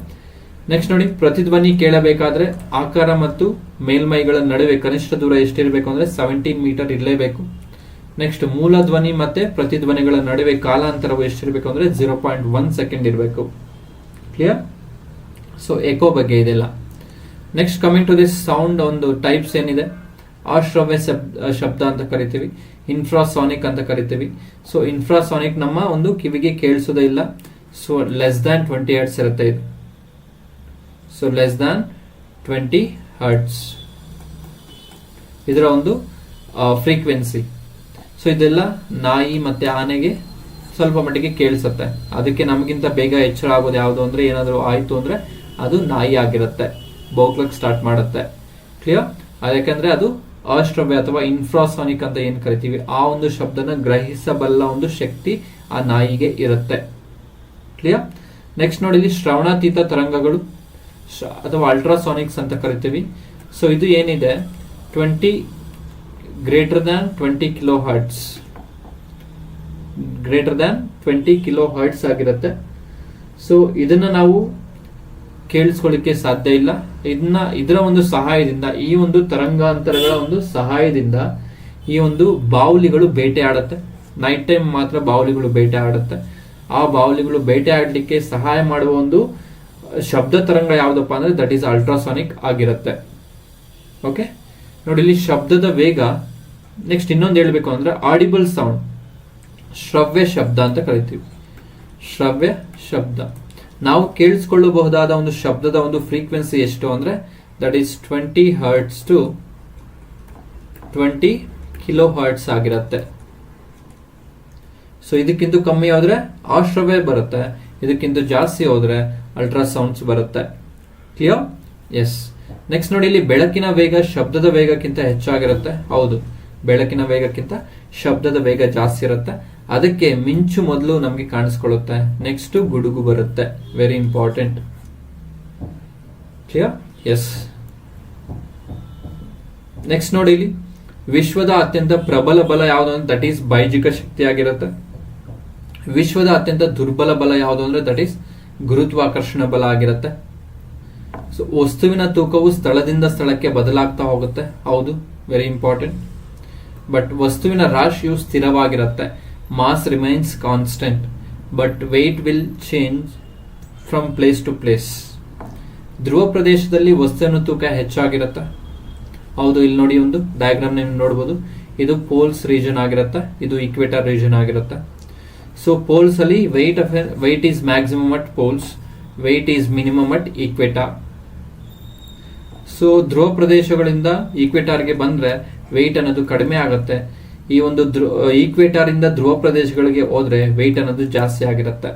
ನೆಕ್ಸ್ಟ್ ನೋಡಿ, ಪ್ರತಿಧ್ವನಿ ಕೇಳಬೇಕಾದ್ರೆ ಆಕಾರ ಮತ್ತು ಮೇಲ್ಮೈಗಳ ನಡುವೆ ಕನಿಷ್ಠ ದೂರ ಎಷ್ಟಿರಬೇಕು ಅಂದ್ರೆ 17 ಮೀಟರ್ ಇರಲೇಬೇಕು. ನೆಕ್ಸ್ಟ್ ಮೂಲ ಧ್ವನಿ ಮತ್ತೆ ಪ್ರತಿಧ್ವನಿಗಳ ನಡುವೆ ಕಾಲಾಂತರವು ಎಷ್ಟಿರಬೇಕು ಅಂದ್ರೆ 0.1 ಸೆಕೆಂಡ್ ಇರಬೇಕು. ಕ್ಲಿಯರ್. ಸೊ ಎಕೋ ಬಗ್ಗೆ ಇದೆಲ್ಲ. Next coming to this sound, ಒಂದು ಟೈಪ್ಸ್ ಏನಿದೆ, ಅಶ್ರವ್ಯ ಶಬ್ದ ಅಂತ ಕರಿತೀವಿ, ಇನ್ಫ್ರಾಸಾನಿಕ್ ಅಂತ ಕರಿತೀವಿ. ಸೊ ಇನ್ಫ್ರಾಸಾನಿಕ್ ನಮ್ಮ ಒಂದು ಕಿವಿಗೆ ಕೇಳಿಸೋದೇ ಇಲ್ಲ. ಸೊ ಲೆಸ್ ದ್ಯಾನ್ 20 ಹರ್ಟ್ಸ್ ಇರುತ್ತೆ ಇದು. ಸೊ ಲೆಸ್ ದ್ಯಾನ್ 20 ಹರ್ಟ್ಸ್ ಇದರ ಒಂದು ಫ್ರೀಕ್ವೆನ್ಸಿ. ಸೊ ಇದೆಲ್ಲ ನಾಯಿ ಮತ್ತೆ ಆನೆಗೆ ಸ್ವಲ್ಪ ಮಟ್ಟಿಗೆ ಕೇಳಿಸುತ್ತೆ. ಅದಕ್ಕೆ ನಮಗಿಂತ ಬೇಗ ಎಚ್ಚರ ಆಗೋದು ಯಾವುದು ಅಂದ್ರೆ, ಏನಾದರೂ ಆಯ್ತು ಅಂದ್ರೆ ಅದು ನಾಯಿ ಆಗಿರುತ್ತೆ, ಬೌಕ್ಲಕ್ ಸ್ಟಾರ್ಟ್ ಮಾಡುತ್ತೆ. ಕ್ಲಿಯರ್. ಯಾಕಂದ್ರೆ ಅದು ಅಶ್ರವ್ಯ ಅಥವಾ ಇನ್ಫ್ರಾಸಾನಿಕ್ ಅಂತ ಏನ್ ಕರಿತೀವಿ, ಆ ಒಂದು ಶಬ್ದನ ಗ್ರಹಿಸಬಲ್ಲ ಒಂದು ಶಕ್ತಿ ಆ ನಾಯಿಗೆ ಇರುತ್ತೆ. ಕ್ಲಿಯರ್. ನೆಕ್ಸ್ಟ್ ನೋಡಿ, ಇಲ್ಲಿ ಶ್ರವಣಾತೀತ ತರಂಗಗಳು ಅಥವಾ ಅಲ್ಟ್ರಾಸಾನಿಕ್ಸ್ ಅಂತ ಕರಿತೀವಿ. ಸೊ ಇದು ಏನಿದೆ, 20 greater than 20 kilo hertz, greater than 20 kilo hertz ಆಗಿರುತ್ತೆ. ಸೊ ಇದನ್ನ ನಾವು ಕೇಳಿಸ್ಕೊಳ್ಳಿಕ್ಕೆ ಸಾಧ್ಯ ಇಲ್ಲ. ಇದರ ಒಂದು ಸಹಾಯದಿಂದ, ಈ ಒಂದು ತರಂಗಾಂತರಗಳ ಒಂದು ಸಹಾಯದಿಂದ ಈ ಒಂದು ಬಾವುಲಿಗಳು ಬೇಟೆ ಆಡುತ್ತೆ. ನೈಟ್ ಟೈಮ್ ಮಾತ್ರ ಬಾವುಲಿಗಳು ಬೇಟೆ ಆಡುತ್ತೆ. ಆ ಬಾವುಲಿಗಳು ಬೇಟೆ ಆಡ್ಲಿಕ್ಕೆ ಸಹಾಯ ಮಾಡುವ ಒಂದು ಶಬ್ದ ತರಂಗ ಯಾವ್ದಪ್ಪ ಅಂದ್ರೆ ದಟ್ ಈಸ್ ಅಲ್ಟ್ರಾಸಾನಿಕ್ ಆಗಿರುತ್ತೆ. ಓಕೆ ನೋಡಿ, ಇಲ್ಲಿ ಶಬ್ದದ ವೇಗ. ನೆಕ್ಸ್ಟ್ ಇನ್ನೊಂದು ಹೇಳ್ಬೇಕು ಅಂದ್ರೆ ಆಡಿಬಲ್ ಸೌಂಡ್, ಶ್ರವ್ಯ ಶಬ್ದ ಅಂತ ಕರಿತೀವಿ. ಶ್ರವ್ಯ ಶಬ್ದ, ನಾವು ಕೇಳಿಸ್ಕೊಳ್ಳಬಹುದಾದ ಒಂದು ಶಬ್ದದ ಒಂದು ಫ್ರೀಕ್ವೆನ್ಸಿ ಎಷ್ಟು ಅಂದ್ರೆ that is 20 hertz to 20 kilo hertz ಆಗಿರುತ್ತೆ. ಸೊ ಇದಕ್ಕಿಂತ ಕಮ್ಮಿ ಹೋದ್ರೆ ಅಶ್ರವ್ಯ ಬರುತ್ತೆ, ಇದಕ್ಕಿಂತ ಜಾಸ್ತಿ ಹೋದ್ರೆ ಅಲ್ಟ್ರಾಸೌಂಡ್ಸ್ ಬರುತ್ತೆ. ಕ್ಲಿಯರ್. ಎಸ್. ನೆಕ್ಸ್ಟ್ ನೋಡಿ, ಇಲ್ಲಿ ಬೆಳಕಿನ ವೇಗ ಶಬ್ದದ ವೇಗಕ್ಕಿಂತ ಹೆಚ್ಚಾಗಿರುತ್ತೆ. ಹೌದು, ಬೆಳಕಿನ ವೇಗಕ್ಕಿಂತ ಶಬ್ದದ ವೇಗ ಜಾಸ್ತಿ ಇರುತ್ತೆ. ಅದಕ್ಕೆ ಮಿಂಚು ಮೊದಲು ನಮಗೆ ಕಾಣಿಸ್ಕೊಳ್ಳುತ್ತೆ, ನೆಕ್ಸ್ಟ್ ಗುಡುಗು ಬರುತ್ತೆ. Very important. Clear. Yes. Next ನೋಡಿ, ಇಲ್ಲಿ ವಿಶ್ವದ ಅತ್ಯಂತ ಪ್ರಬಲ ಬಲ ಯಾವುದು ಅಂದ್ರೆ ದಟ್ ಈಸ್ ಬೈಜಿಕ ಶಕ್ತಿ ಆಗಿರುತ್ತೆ. ವಿಶ್ವದ ಅತ್ಯಂತ ದುರ್ಬಲ ಬಲ ಯಾವುದು ಅಂದ್ರೆ ದಟ್ ಈಸ್ ಗುರುತ್ವಾಕರ್ಷಣ ಬಲ ಆಗಿರುತ್ತೆ. ಸೊ ವಸ್ತುವಿನ ತೂಕವು ಸ್ಥಳದಿಂದ ಸ್ಥಳಕ್ಕೆ ಬದಲಾಗ್ತಾ ಹೋಗುತ್ತೆ. ಹೌದು, ವೆರಿ ಇಂಪಾರ್ಟೆಂಟ್. ಬಟ್ ವಸ್ತುವಿನ ರಾಶಿಯು ಸ್ಥಿರವಾಗಿರುತ್ತೆ. Mass remains constant but weight will change from place to place. ಧ್ರುವ ಪ್ರದೇಶದಲ್ಲಿ ವಸ್ತುವಿನ ತೂಕ ಹೆಚ್ಚಾಗಿರುತ್ತೆ. ಹೌದು, ಇಲ್ಲಿ ನೋಡಿ ಒಂದು ಡಯಾಗ್ರಾಮ್ ನೀವು ನೋಡಬಹುದು. ಇದು ಪೋಲ್ಸ್ ರೀಜನ್ ಆಗಿರುತ್ತೆ, ಇದು ಇಕ್ವೇಟರ್ ರೀಜನ್ ಆಗಿರುತ್ತೆ. ಸೊ ಪೋಲ್ಸ್ ಅಲ್ಲಿ weight is maximum at poles, weight is minimum at equator. So ಧ್ರುವ ಪ್ರದೇಶಗಳಿಂದ ಈಕ್ವೇಟಾರ್ಗೆ ಬಂದ್ರೆ ವೆಯ್ಟ್ ಅನ್ನೋದು ಕಡಿಮೆ ಆಗುತ್ತೆ. ಈ ಒಂದು ಈಕ್ವೇಟಾರ್ ಇಂದ ಧ್ರುವ ಪ್ರದೇಶಗಳಿಗೆ ಹೋದ್ರೆ ವೆಯ್ಟ್ ಅನ್ನೋದು ಜಾಸ್ತಿ ಆಗಿರುತ್ತೆ,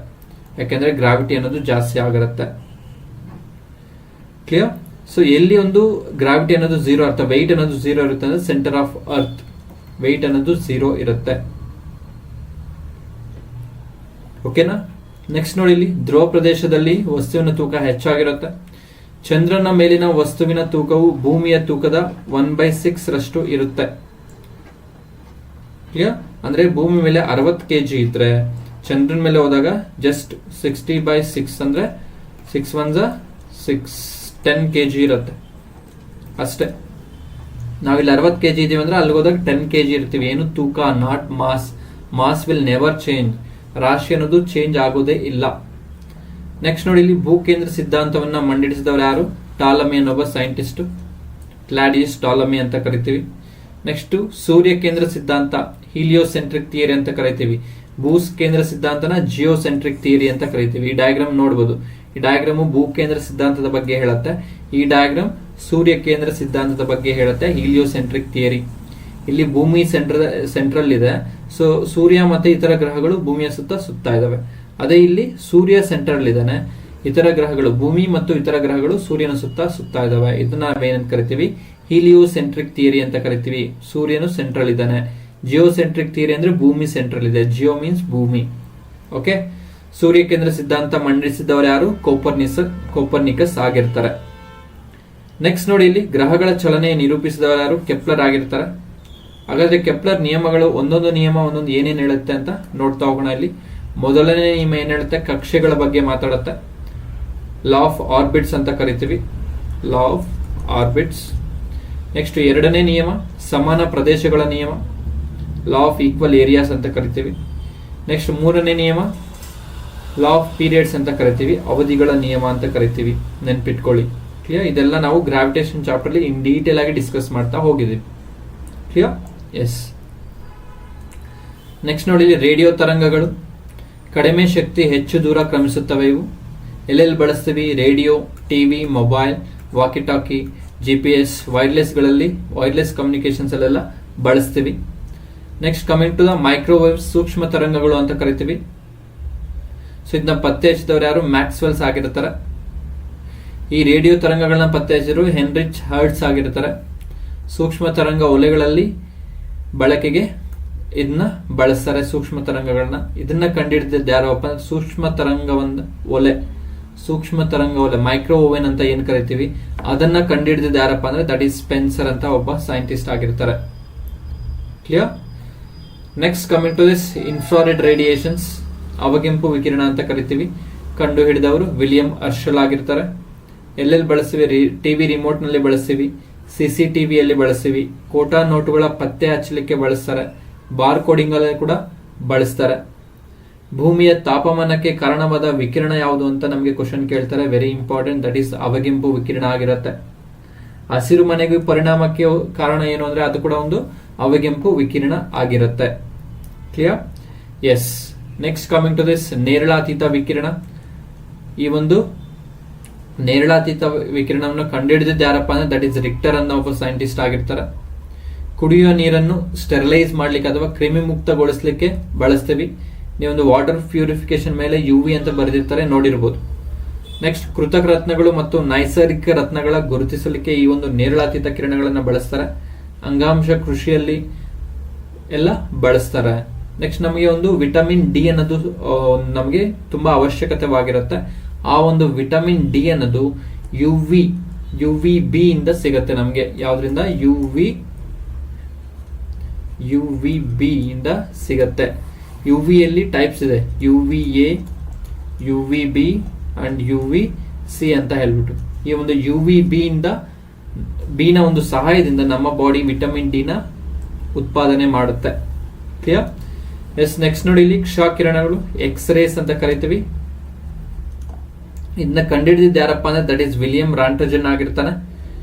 ಯಾಕೆಂದ್ರೆ ಗ್ರಾವಿಟಿ ಅನ್ನೋದು ಜಾಸ್ತಿ ಆಗಿರುತ್ತೆ. ಕ್ಲಿಯರ್. ಸೊ ಎಲ್ಲಿ ಒಂದು ಗ್ರಾವಿಟಿ ಅನ್ನೋದು 0 ಇರುತ್ತೆ, ವೆಯ್ಟ್ ಅನ್ನೋದು 0 ಇರುತ್ತೆ ಅಂದ್ರೆ ಸೆಂಟರ್ ಆಫ್ ಅರ್ತ್ ವೆಯ್ಟ್ ಅನ್ನೋದು 0 ಇರುತ್ತೆ. ಓಕೆನಾ. ನೆಕ್ಸ್ಟ್ ನೋಡಿ, ಇಲ್ಲಿ ಧ್ರುವ ಪ್ರದೇಶದಲ್ಲಿ ವಸ್ತುವಿನ ತೂಕ ಹೆಚ್ಚಾಗಿರುತ್ತೆ. ಚಂದ್ರನ ಮೇಲಿನ ವಸ್ತುವಿನ ತೂಕವು ಭೂಮಿಯ ತೂಕದ 1/6 ರಷ್ಟು ಇರುತ್ತೆ. ಕ್ಲಿಯರ್. ಅಂದ್ರೆ ಭೂಮಿ ಮೇಲೆ 60 kg ಇದ್ರೆ ಚಂದ್ರನ ಮೇಲೆ ಹೋದಾಗ ಜಸ್ಟ್ 60/6 ಅಂದ್ರೆ 6 1 6 10 kg ಇರುತ್ತೆ ಅಷ್ಟೇ. ನಾವಿಲ್ಲಿ 60 kg ಇದೀವಿ ಅಂದ್ರೆ ಅಲ್ಲಿ ಹೋದಾಗ 10 kg ಇರ್ತೀವಿ. ಏನು ತೂಕ, not mass. Mass will never change, ರಾಶಿ ಅನ್ನೋದು ಚೇಂಜ್ ಆಗೋದೇ ಇಲ್ಲ. ನೆಕ್ಸ್ಟ್ ನೋಡಿ, ಇಲ್ಲಿ ಭೂಕೇಂದ್ರ ಸಿದ್ಧಾಂತವನ್ನ ಮಂಡಿಸಿದವರು ಯಾರು? ಟಾಲಮಿ ಅನ್ನೊಬ್ಬ ಸೈಂಟಿಸ್ಟ್, ಕ್ಲಾಡಿಯಸ್ ಟಾಲಮಿ ಅಂತ ಕರಿತೀವಿ. ನೆಕ್ಸ್ಟ್ ಸೂರ್ಯ ಕೇಂದ್ರ ಸಿದ್ಧಾಂತ ಹೀಲಿಯೋಸೆಂಟ್ರಿಕ್ ಥಿಯರಿ ಅಂತ ಕರಿತೀವಿ. ಭೂಸ್ ಕೇಂದ್ರ ಸಿದ್ಧಾಂತನ ಜಿಯೋಸೆಂಟ್ರಿಕ್ ಥಿಯರಿ ಅಂತ ಕರಿತೀವಿ. ಈ ಡಯಾಗ್ರಾಮ್ ನೋಡಬಹುದು. ಈ ಡಯಾಗ್ರಾಮ್ ಭೂಕೇಂದ್ರ ಸಿದ್ಧಾಂತದ ಬಗ್ಗೆ ಹೇಳುತ್ತೆ, ಈ ಡಯಾಗ್ರಾಮ್ ಸೂರ್ಯ ಕೇಂದ್ರ ಸಿದ್ಧಾಂತದ ಬಗ್ಗೆ ಹೇಳುತ್ತೆ, ಹೀಲಿಯೋಸೆಂಟ್ರಿಕ್ ಥಿಯರಿ. ಇಲ್ಲಿ ಭೂಮಿ ಸೆಂಟ್ರಲ್ ಇದೆ. ಸೊ ಸೂರ್ಯ ಮತ್ತೆ ಇತರ ಗ್ರಹಗಳು ಭೂಮಿಯ ಸುತ್ತಾ ಇದಾವೆ. ಅದೇ ಇಲ್ಲಿ ಸೂರ್ಯ ಸೆಂಟ್ರಲ್ ಇದ್ದಾನೆ, ಇತರ ಗ್ರಹಗಳು ಭೂಮಿ ಮತ್ತು ಇತರ ಗ್ರಹಗಳು ಸೂರ್ಯನ ಸುತ್ತಾ ಇದಾವೆ. ಇದನ್ನ ನಾವೇನಂತ ಕರಿತೀವಿ? ಹೀಲಿಯೋಸೆಂಟ್ರಿಕ್ ಥಿಯರಿ ಅಂತ ಕರಿತೀವಿ. ಸೂರ್ಯನು ಸೆಂಟ್ರಲ್ ಇದ್ದಾನೆ. ಜಿಯೋಸೆಂಟ್ರಿಕ್ ಥಿಯರಿ ಅಂದ್ರೆ ಭೂಮಿ ಸೆಂಟ್ರಲ್ ಇದೆ. ಜಿಯೋ ಮೀನ್ಸ್ ಭೂಮಿ. ಓಕೆ. ಸೂರ್ಯ ಕೇಂದ್ರ ಸಿದ್ಧಾಂತ ಮಂಡಿಸಿದವರು ಯಾರು? ಕೋಪರ್ನಿಕಸ್ ಆಗಿರ್ತಾರೆ. ನೆಕ್ಸ್ಟ್ ನೋಡಿ, ಇಲ್ಲಿ ಗ್ರಹಗಳ ಚಲನೆ ನಿರೂಪಿಸಿದವರು ಯಾರು? ಕೆಪ್ಲರ್ ಆಗಿರ್ತಾರೆ. ಹಾಗಾದ್ರೆ ಕೆಪ್ಲರ್ ನಿಯಮಗಳು ಒಂದೊಂದು ನಿಯಮ ಒಂದೊಂದು ಏನೇನು ಹೇಳುತ್ತೆ ಅಂತ ನೋಡ್ತಾ ಹೋಗೋಣ. ಇಲ್ಲಿ ಮೊದಲನೇ ನಿಯಮ ಏನ್ ಹೇಳುತ್ತೆ? ಕಕ್ಷೆಗಳ ಬಗ್ಗೆ ಮಾತಾಡುತ್ತೆ. ಲಾ ಆಫ್ ಆರ್ಬಿಟ್ಸ್ ಅಂತ ಕರಿತೀವಿ, ಲಾ ಆಫ್ ಆರ್ಬಿಟ್ಸ್. ನೆಕ್ಸ್ಟ್ ಎರಡನೇ ನಿಯಮ ಸಮಾನ ಪ್ರದೇಶಗಳ ನಿಯಮ, ಲಾ ಆಫ್ ಈಕ್ವಲ್ ಏರಿಯಾಸ್ ಅಂತ ಕರಿತೀವಿ. ನೆಕ್ಸ್ಟ್ ಮೂರನೇ ನಿಯಮ ಲಾ ಆಫ್ ಪೀರಿಯಡ್ಸ್ ಅಂತ ಕರಿತೀವಿ, ಅವಧಿಗಳ ನಿಯಮ ಅಂತ ಕರಿತೀವಿ. ನೆನ್ಪಿಟ್ಕೊಳ್ಳಿ. ಕ್ಲಿಯರ್? ಇದೆಲ್ಲ ನಾವು ಗ್ರಾವಿಟೇಷನ್ ಚಾಪ್ಟರ್ ಅಲ್ಲಿ ಇನ್ ಡೀಟೇಲ್ ಆಗಿ ಡಿಸ್ಕಸ್ ಮಾಡ್ತಾ ಹೋಗಿದ್ದೀವಿ. ಕ್ಲಿಯರ್? ಎಸ್. ನೆಕ್ಸ್ಟ್ ನೋಡಿ, ರೇಡಿಯೋ ತರಂಗಗಳು ಕಡಿಮೆ ಶಕ್ತಿ ಹೆಚ್ಚು ದೂರ ಕ್ರಮಿಸುತ್ತವೆ. ಇವು ಎಲ್ಲೆಲ್ಲಿ ಬಳಸ್ತೀವಿ? Radio, TV, mobile, walkie talkie, GPS, wireless communications ಅಲ್ಲೆಲ್ಲ ಬಳಸ್ತೀವಿ. Next coming to the microwave, ಸೂಕ್ಷ್ಮ ತರಂಗಗಳು ಅಂತ ಕರಿತೀವಿ. ಸೊ ಇದನ್ನ ಪತ್ತೆ ಹಚ್ಚಿದವರು ಯಾರು? ಮ್ಯಾಕ್ಸ್ವೆಲ್ಸ್ ಆಗಿರ್ತಾರೆ. ಈ ರೇಡಿಯೋ ತರಂಗಗಳನ್ನ ಪತ್ತೆ ಹಚ್ಚಿದ್ರು ಹೆನ್ರಿಚ್ ಹರ್ಟ್ಸ್ ಆಗಿರ್ತಾರೆ. ಸೂಕ್ಷ್ಮ ತರಂಗ ಒಲೆಗಳಲ್ಲಿ ಬಳಕೆಗೆ ಇದನ್ನ ಬಳಸ್ತಾರೆ. ಸೂಕ್ಷ್ಮ ತರಂಗಗಳನ್ನ ಇದನ್ನ ಕಂಡುಹಿಡಿದಿದ್ದು ಯಾರಪ್ಪ? ಸೂಕ್ಷ್ಮ ತರಂಗ ಒಲೆ ಮೈಕ್ರೋ ಓವೆನ್ ಅಂತ ಏನ್ ಕರಿತೀವಿ, ಅದನ್ನ ಕಂಡುಹಿಡಿದಿದ್ದು ಯಾರಪ್ಪ ಅಂದ್ರೆ ದಟ್ ಈಸ್ ಸ್ಪೆನ್ಸರ್ ಅಂತ ಒಬ್ಬ ಸೈಂಟಿಸ್ಟ್ ಆಗಿರ್ತಾರೆ. Clear? Next coming to this infrared radiations, ಅವಗೆಂಪು ವಿಕಿರಣ ಅಂತ ಕರಿತೀವಿ. ಕಂಡು ಹಿಡಿದವರು ವಿಲಿಯಂ ಹರ್ಷಲ್ ಆಗಿರ್ತಾರೆ. ಎಲ್ಲೆಲ್ಲಿ ಬಳಸ್ತೀವಿ? ಟಿವಿ ರಿಮೋಟ್ ನಲ್ಲಿ ಬಳಸ್ತೀವಿ, CCTV ಅಲ್ಲಿ ಬಳಸ್ತೀವಿ, ಕೋಟಾ ನೋಟುಗಳ ಪತ್ತೆ ಹಚ್ಚಲಿಕ್ಕೆ ಬಳಸ್ತಾರೆ, ಬಾರ್ ಕೋಡಿಂಗ್ ಅಲ್ಲಿ ಕೂಡ ಬಳಸ್ತಾರೆ. ಭೂಮಿಯ ತಾಪಮಾನಕ್ಕೆ ಕಾರಣವಾದ ವಿಕಿರಣ ಯಾವುದು ಅಂತ ನಮಗೆ ಕ್ವಶನ್ ಕೇಳ್ತಾರೆ. ವೆರಿ ಇಂಪಾರ್ಟೆಂಟ್, ದಟ್ ಈಸ್ ಅವಗೆಂಪು ವಿಕಿರಣ ಆಗಿರುತ್ತೆ. ಹಸಿರು ಮನೆಗೆ ಪರಿಣಾಮಕ್ಕೆ ಕಾರಣ ಏನು ಅಂದ್ರೆ ಅದು ಕೂಡ ಒಂದು ಅವಗೆಂಪು ವಿಕಿರಣ ಆಗಿರುತ್ತೆ. Clear? Yes. Next coming to this ನೇರಳಾತೀತ ವಿಕಿರಣ. ಈ ಒಂದು ನೇರಳಾತೀತ ವಿಕಿರಣವನ್ನು ಕಂಡುಹಿಡಿದಿದ್ದು ಯಾರಪ್ಪ ಅಂದ್ರೆ ದಟ್ ಈಸ್ ರಿಕ್ಟರ್ ಅನ್ನೋ ಒಬ್ಬ ಸೈಂಟಿಸ್ಟ್ ಆಗಿರ್ತಾರೆ. ಕುಡಿಯುವ ನೀರನ್ನು ಸ್ಟೆರಿಲೈಸ್ ಮಾಡ್ಲಿಕ್ಕೆ ಅಥವಾ ಕ್ರಿಮಿ ಮುಕ್ತಗೊಳಿಸ್ಲಿಕ್ಕೆ ಬಳಸ್ತೀವಿ. ನೀವೊಂದು ವಾಟರ್ ಪ್ಯೂರಿಫಿಕೇಶನ್ ಮೇಲೆ UV ಅಂತ ಬರೆದಿರ್ತಾರೆ, ನೋಡಿರ್ಬೋದು. ನೆಕ್ಸ್ಟ್ ಕೃತಕ ರತ್ನಗಳು ಮತ್ತು ನೈಸರ್ಗಿಕ ರತ್ನಗಳ ಗುರುತಿಸಲಿಕ್ಕೆ ಈ ಒಂದು ನೇರಳಾತೀತ ಕಿರಣಗಳನ್ನು ಬಳಸ್ತಾರೆ. ಅಂಗಾಂಶ ಕೃಷಿಯಲ್ಲಿ ಎಲ್ಲ ಬಳಸ್ತಾರೆ. ನೆಕ್ಸ್ಟ್ ನಮಗೆ ಒಂದು ವಿಟಮಿನ್ ಡಿ ಅನ್ನೋದು ನಮಗೆ ತುಂಬಾ ಅವಶ್ಯಕತೆವಾಗಿರುತ್ತೆ. ಆ ಒಂದು ವಿಟಮಿನ್ ಡಿ ಅನ್ನೋದು UVB ಇಂದ ಸಿಗತ್ತೆ ನಮಗೆ. ಯಾವ್ದ್ರಿಂದ? UVB ಇಂದ ಸಿಗತ್ತೆ. UVಯಲ್ಲಿ ಟೈಪ್ಸ್ ಇದೆ, UVA, UVB ಅಂಡ್ UVC ಅಂತ ಹೇಳ್ಬಿಟ್ಟು. ಈ ಒಂದು UVB ಇಂದ ಬಿ ನ ಒಂದು ಸಹಾಯದಿಂದ ನಮ್ಮ ಬಾಡಿ ವಿಟಮಿನ್ ಡಿ ನ ಉತ್ಪಾದನೆ ಮಾಡುತ್ತೆ. ಕ್ಲಿಯರ್? ಎಸ್. ನೆಕ್ಸ್ಟ್ ನೋಡಿ, ಇಲ್ಲಿ ಕ್ಷಕಿರಣಗಳು, ಎಕ್ಸ್ರೇಸ್ ಅಂತ ಕರಿತೀವಿ. ಇದನ್ನ ಕಂಡುಹಿಡಿದಿದ್ದು ಯಾರಪ್ಪ ಅಂದ್ರೆ ದಟ್ ಈಸ್ ವಿಲಿಯಂ ರಾಂಟ್ಜನ್ ಆಗಿರ್ತಾನೆ.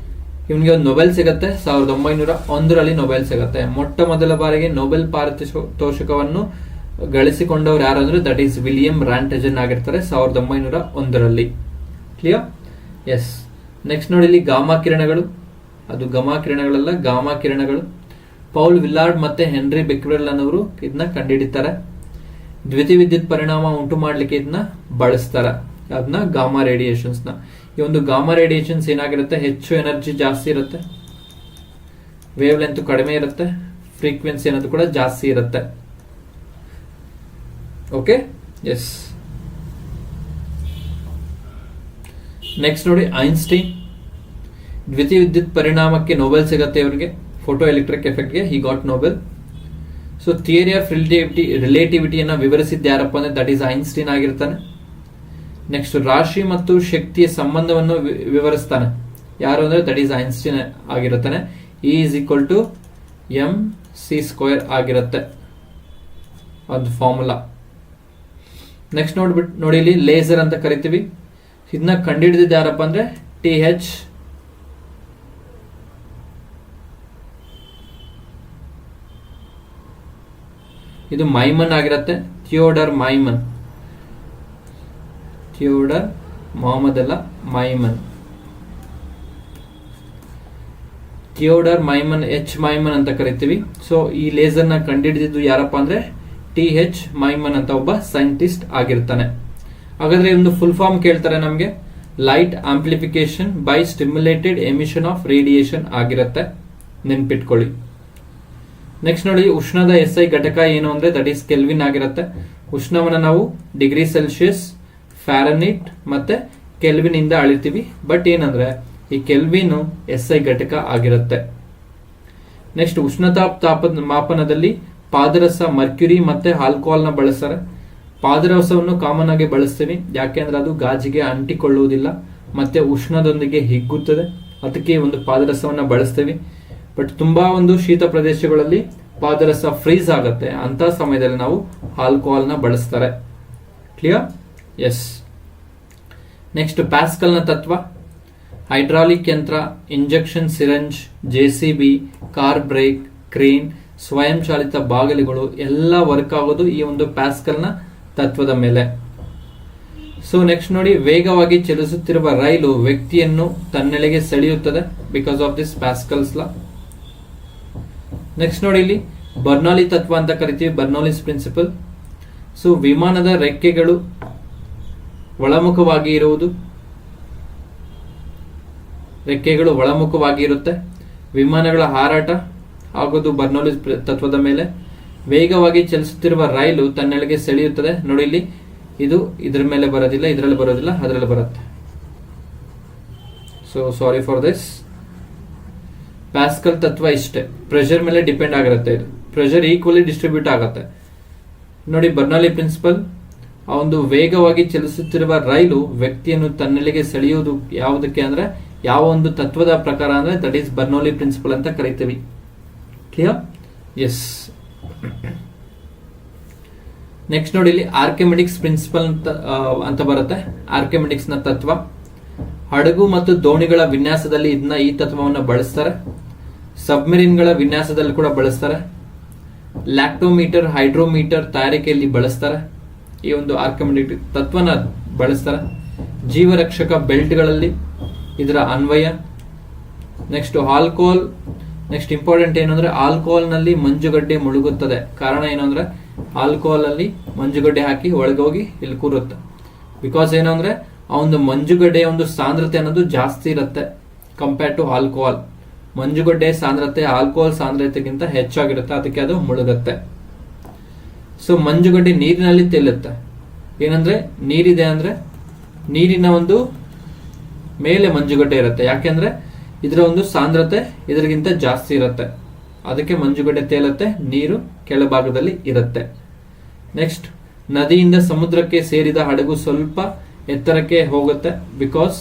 ಇವನಿಗೆ ಒಂದು ನೊಬೆಲ್ ಸಿಗುತ್ತೆ 1901ರಲ್ಲಿ ನೊಬೆಲ್ ಸಿಗುತ್ತೆ. ಮೊಟ್ಟ ಮೊದಲ ಬಾರಿಗೆ ನೊಬೆಲ್ ಪಾರಿತೋಷಕವನ್ನು ಗಳಿಸಿಕೊಂಡವ್ರು ಯಾರು ಅಂದ್ರೆ ದಟ್ ಈಸ್ ವಿಲಿಯಂ ರಾಂಟ್ಜನ್ ಆಗಿರ್ತಾರೆ 1901ರಲ್ಲಿ. ಕ್ಲಿಯರ್? ಎಸ್. ನೆಕ್ಸ್ಟ್ ನೋಡಿ, ಇಲ್ಲಿ ಗಾಮಾ ಕಿರಣಗಳು, ಅದು ಗಮಾ ಕಿರಣಗಳಲ್ಲ, ಗಾಮಾ ಕಿರಣಗಳು. ಪೌಲ್ ವಿಲಾರ್ಡ್ ಮತ್ತೆ ಹೆನ್ರಿ ಬೆಕ್ವೆಲ್ ಅನ್ನೋರು ಇದನ್ನ ಕಂಡುಹಿಡಿತಾರೆ. ದ್ಯುತಿವಿದ್ಯುತ್ ಪರಿಣಾಮ ಉಂಟು ಮಾಡ್ಲಿಕ್ಕೆ ಇದನ್ನ ಬಳಸ್ತಾರೆ, ಅದನ್ನ ಗಾಮಾ ರೇಡಿಯೇಷನ್ಸ್ ನ. ಈ ಒಂದು ಗಾಮಾ ರೇಡಿಯೇಷನ್ಸ್ ಏನಾಗಿರುತ್ತೆ? ಹೆಚ್ಚು ಎನರ್ಜಿ ಜಾಸ್ತಿ ಇರುತ್ತೆ, ವೇವ್ ಲೆಂತ್ ಕಡಿಮೆ ಇರುತ್ತೆ, ಫ್ರೀಕ್ವೆನ್ಸಿ ಅನ್ನೋದು ಕೂಡ ಜಾಸ್ತಿ ಇರುತ್ತೆ. ಓಕೆ? ಎಸ್. ನೆಕ್ಸ್ಟ್ ನೋಡಿ, ಐನ್ಸ್ಟೈನ್ ದ್ಯುತಿವಿದ್ಯುತ್ ಪರಿಣಾಮಕ್ಕೆ ನೊಬೆಲ್ ಸಿಗತ್ತೆ ಇವರಿಗೆ. ಫೋಟೋ ಎಲೆಕ್ಟ್ರಿಕ್ ಎಫೆಕ್ಟ್ಗೆ he got Nobel. So theory of ರಿಲೇಟಿವಿಟಿಯನ್ನ ವಿವರಿಸಿದ್ದು ಯಾರಪ್ಪ ಅಂದ್ರೆ ದಟ್ ಈಸ್ ಐನ್ಸ್ಟೈನ್ ಆಗಿರ್ತಾನೆ. ನೆಕ್ಸ್ಟ್ ರಾಶಿ ಮತ್ತು ಶಕ್ತಿಯ ಸಂಬಂಧವನ್ನು ವಿವರಿಸ್ತಾನೆ ಯಾರು ಅಂದ್ರೆ ದಟ್ ಈಸ್ ಐನ್ಸ್ಟೈನ್ ಆಗಿರುತ್ತಾನೆ. E=mc² ಆಗಿರುತ್ತೆ ಅದು ಫಾರ್ಮುಲಾ. ನೆಕ್ಸ್ಟ್ ನೋಡಿ, ಇಲ್ಲಿ ಲೇಸರ್ ಅಂತ ಕರಿತೀವಿ. ಇದನ್ನ ಕಂಡುಹಿಡಿದಿದ್ದು ಯಾರಪ್ಪ ಅಂದ್ರೆ TH ಇದು ಮೈಮನ್ ಆಗಿರುತ್ತೆ. ಥಿಯೋಡರ್ ಮೊಹಮ್ಮದ್ ಅಲ್ಲ, ಥಿಯೋಡರ್ ಮೈಮನ್, ಮೈಮನ್ ಅಂತ ಕರಿತೀವಿ. ಸೊ ಈ ಲೇಸರ್ ನ ಕಂಡುಹಿಡಿದಿದ್ದು ಯಾರಪ್ಪ ಅಂದ್ರೆ TH ಮೈಮನ್ ಅಂತ ಒಬ್ಬ ಸೈಂಟಿಸ್ಟ್ ಆಗಿರ್ತಾನೆ. ಹಾಗಾದ್ರೆ ಒಂದು ಫುಲ್ ಫಾರ್ಮ್ ಕೇಳ್ತಾರೆ ನಮ್ಗೆ, light amplification by stimulated emission of radiation ಆಗಿರುತ್ತೆ, ನೆನ್ಪಿಟ್ಕೊಳ್ಳಿ. ನೆಕ್ಸ್ಟ್ ನೋಡಿ, ಉಷ್ಣದ SI ಘಟಕ ಏನು ಅಂದ್ರೆ ದಟ್ ಈಸ್ ಕೆಲ್ವಿನ್ ಆಗಿರುತ್ತೆ. ಉಷ್ಣವನ್ನ ನಾವು ಡಿಗ್ರಿ ಸೆಲ್ಸಿಯಸ್, ಫ್ಯಾರನೀಟ್ ಮತ್ತೆ ಕೆಲ್ವಿನ್ ಇಂದ ಅಳಿತೀವಿ. ಬಟ್ ಏನಂದ್ರೆ ಈ ಕೆಲ್ವಿನ್ SI ಘಟಕ ಆಗಿರುತ್ತೆ. ನೆಕ್ಸ್ಟ್ ಉಷ್ಣತಾಪ ಮಾಪನದಲ್ಲಿ ಪಾದರಸ, ಮರ್ಕ್ಯುರಿ ಮತ್ತೆ ಆಲ್ಕೋಹಾಲ್ ನ ಬಳಸ್ತಾರೆ. ಪಾದರಸವನ್ನು ಕಾಮನ್ ಆಗಿ ಬಳಸ್ತೀವಿ, ಯಾಕೆಂದ್ರೆ ಅದು ಗಾಜಿಗೆ ಅಂಟಿಕೊಳ್ಳುವುದಿಲ್ಲ ಮತ್ತೆ ಉಷ್ಣದೊಂದಿಗೆ ಹಿಗ್ಗುತ್ತದೆ, ಅದಕ್ಕೆ ಒಂದು ಪಾದರಸವನ್ನ ಬಳಸ್ತೀವಿ. ಬಟ್ ತುಂಬಾ ಒಂದು ಶೀತ ಪ್ರದೇಶಗಳಲ್ಲಿ ಪಾದರಸ ಫ್ರೀಸ್ ಆಗುತ್ತೆ, ಅಂತ ಸಮಯದಲ್ಲಿ ನಾವು ಆಲ್ಕೋಹಾಲ್ ನ ಬಳಸ್ತಾರೆ. ಕ್ಲಿಯರ್? ಎಸ್. ನೆಕ್ಸ್ಟ್ ಪ್ಯಾಸ್ಕಲ್ ನ ತತ್ವ. ಹೈಡ್ರಾಲಿಕ್ ಯಂತ್ರ, injection syringe, JCB, car brake, crane, ಸ್ವಯಂ ಚಾಲಿತ ಬಾಗಿಲುಗಳು ಎಲ್ಲ ವರ್ಕ್ ಆಗೋದು ಈ ಒಂದು ಪ್ಯಾಸ್ಕಲ್ ನ ತತ್ವದ ಮೇಲೆ. ಸೊ ನೆಕ್ಸ್ಟ್ ನೋಡಿ, ವೇಗವಾಗಿ ಚಲಿಸುತ್ತಿರುವ ರೈಲು ವ್ಯಕ್ತಿಯನ್ನು ತನ್ನೆಡೆಗೆ ಸೆಳೆಯುತ್ತದೆ because of this pascals law. Next ನೋಡಿ, ಇಲ್ಲಿ ಬರ್ನೌಲಿ ತತ್ವ ಅಂತ ಕರಿತೀವಿ, ಬರ್ನೌಲಿಸ್ ಪ್ರಿನ್ಸಿಪಲ್. ಸೊ ವಿಮಾನದ ರೆಕ್ಕೆಗಳು ಒಳಮುಖವಾಗಿ ಇರುವುದು, ರೆಕ್ಕೆಗಳು ಒಳಮುಖವಾಗಿ ಇರುತ್ತೆ. ವಿಮಾನಗಳ ಹಾರಾಟ ಆಗೋದು ಬರ್ನೌಲಿಸ್ ತತ್ವದ ಮೇಲೆ. ವೇಗವಾಗಿ ಚಲಿಸುತ್ತಿರುವ ರೈಲು ತನ್ನೆಡೆಗೆ ಸೆಳೆಯುತ್ತದೆ. ನೋಡಿ ಇಲ್ಲಿ, ಇದು ಇದರ ಮೇಲೆ ಬರೋದಿಲ್ಲ, ಇದರಲ್ಲಿ ಬರೋದಿಲ್ಲ, ಅದರಲ್ಲಿ ಬರುತ್ತೆ. So sorry for this. Pascal ತತ್ವ ಇಷ್ಟೇ, ಪ್ರೆಷರ್ ಮೇಲೆ ಡಿಪೆಂಡ್ ಆಗಿರುತ್ತೆ. ಇದು ಪ್ರೆಷರ್ ಈಕ್ವಲಿ ಡಿಸ್ಟ್ರಿಬ್ಯೂಟ್ ಆಗುತ್ತೆ. ನೋಡಿ ಬರ್ನೌಲಿ ಪ್ರಿನ್ಸಿಪಲ್, ಆ ಒಂದು ವೇಗವಾಗಿ ಚಲಿಸುತ್ತಿರುವ ರೈಲು ವ್ಯಕ್ತಿಯನ್ನು ತನ್ನೆಡೆಗೆ ಸೆಳೆಯುವುದು ಯಾವುದಕ್ಕೆ ಅಂದ್ರೆ ಯಾವ ಒಂದು ತತ್ವದ ಪ್ರಕಾರ ಅಂದ್ರೆ ದಟ್ ಈಸ್ ಬರ್ನೌಲಿ ಪ್ರಿನ್ಸಿಪಲ್ ಅಂತ ಕರಿತೀವಿ. ಕ್ಲಿಯರ್? ಎಸ್. ನೆಕ್ಸ್ಟ್ ನೋಡಿ, ಇಲ್ಲಿ ಆರ್ಕಿಮಿಡಿಕ್ಸ್ ಪ್ರಿನ್ಸಿಪಲ್ ಅಂತ ಬರುತ್ತೆ. ಆರ್ಕಿಮಿಡಿಕ್ಸ್ ನ ತತ್ವ. ಹಡಗು ಮತ್ತು ದೋಣಿಗಳ ವಿನ್ಯಾಸದಲ್ಲಿ ಈ ತತ್ವವನ್ನು ಬಳಸ್ತಾರೆ. ಸಬ್ಮೆರಿನ್ ಗಳ ವಿನ್ಯಾಸದಲ್ಲಿ ಕೂಡ ಬಳಸ್ತಾರೆ. ಲ್ಯಾಕ್ಟೋಮೀಟರ್, ಹೈಡ್ರೋಮೀಟರ್ ತಯಾರಿಕೆಯಲ್ಲಿ ಬಳಸ್ತಾರೆ. ಈ ಒಂದು ಆರ್ಕಿಮಿಡಿಕ್ ತತ್ವನ ಬಳಸ್ತಾರೆ. ಜೀವರಕ್ಷಕ ಬೆಲ್ಟ್ ಗಳಲ್ಲಿ ಇದರ ಅನ್ವಯ. Next alcohol. ನೆಕ್ಸ್ಟ್ ಇಂಪಾರ್ಟೆಂಟ್ ಏನಂದ್ರೆ ಆಲ್ಕೋಹಾಲ್ ನಲ್ಲಿ ಮಂಜುಗಡ್ಡೆ ಮುಳುಗುತ್ತದೆ. ಕಾರಣ ಏನಂದ್ರೆ ಆಲ್ಕೋಹಾಲ್ ಅಲ್ಲಿ ಮಂಜುಗಡ್ಡೆ ಹಾಕಿ ಒಳಗೋಗಿ ಇಲ್ಲಿ ಕೂರುತ್ತೆ. ಬಿಕಾಸ್ ಏನಂದ್ರೆ ಆ ಒಂದು ಮಂಜುಗಡ್ಡೆಯ ಒಂದು ಸಾಂದ್ರತೆ ಅನ್ನೋದು ಜಾಸ್ತಿ ಇರುತ್ತೆ ಕಂಪೇರ್ ಟು ಆಲ್ಕೋಹಾಲ್. ಮಂಜುಗಡ್ಡೆ ಸಾಂದ್ರತೆ ಆಲ್ಕೋಹಾಲ್ ಸಾಂದ್ರತೆಗಿಂತ ಹೆಚ್ಚಾಗಿರುತ್ತೆ, ಅದಕ್ಕೆ ಅದು ಮುಳುಗುತ್ತೆ. ಸೊ ಮಂಜುಗಡ್ಡೆ ನೀರಿನಲ್ಲಿ ತೇಲುತ್ತೆ. ಏನಂದ್ರೆ ನೀರಿದೆ ಅಂದ್ರೆ ನೀರಿನ ಒಂದು ಮೇಲೆ ಮಂಜುಗಡ್ಡೆ ಇರುತ್ತೆ, ಯಾಕೆಂದ್ರೆ ಇದರ ಒಂದು ಸಾಂದ್ರತೆ ಇದರಿಗಿಂತ ಜಾಸ್ತಿ ಇರುತ್ತೆ, ಅದಕ್ಕೆ ಮಂಜುಗಡ್ಡೆ ತೇಲುತ್ತೆ, ನೀರು ಕೆಳಭಾಗದಲ್ಲಿ ಇರುತ್ತೆ. ನೆಕ್ಸ್ಟ್, ನದಿಯಿಂದ ಸಮುದ್ರಕ್ಕೆ ಸೇರಿದ ಹಡಗು ಸ್ವಲ್ಪ ಎತ್ತರಕ್ಕೆ ಹೋಗುತ್ತೆ. ಬಿಕಾಸ್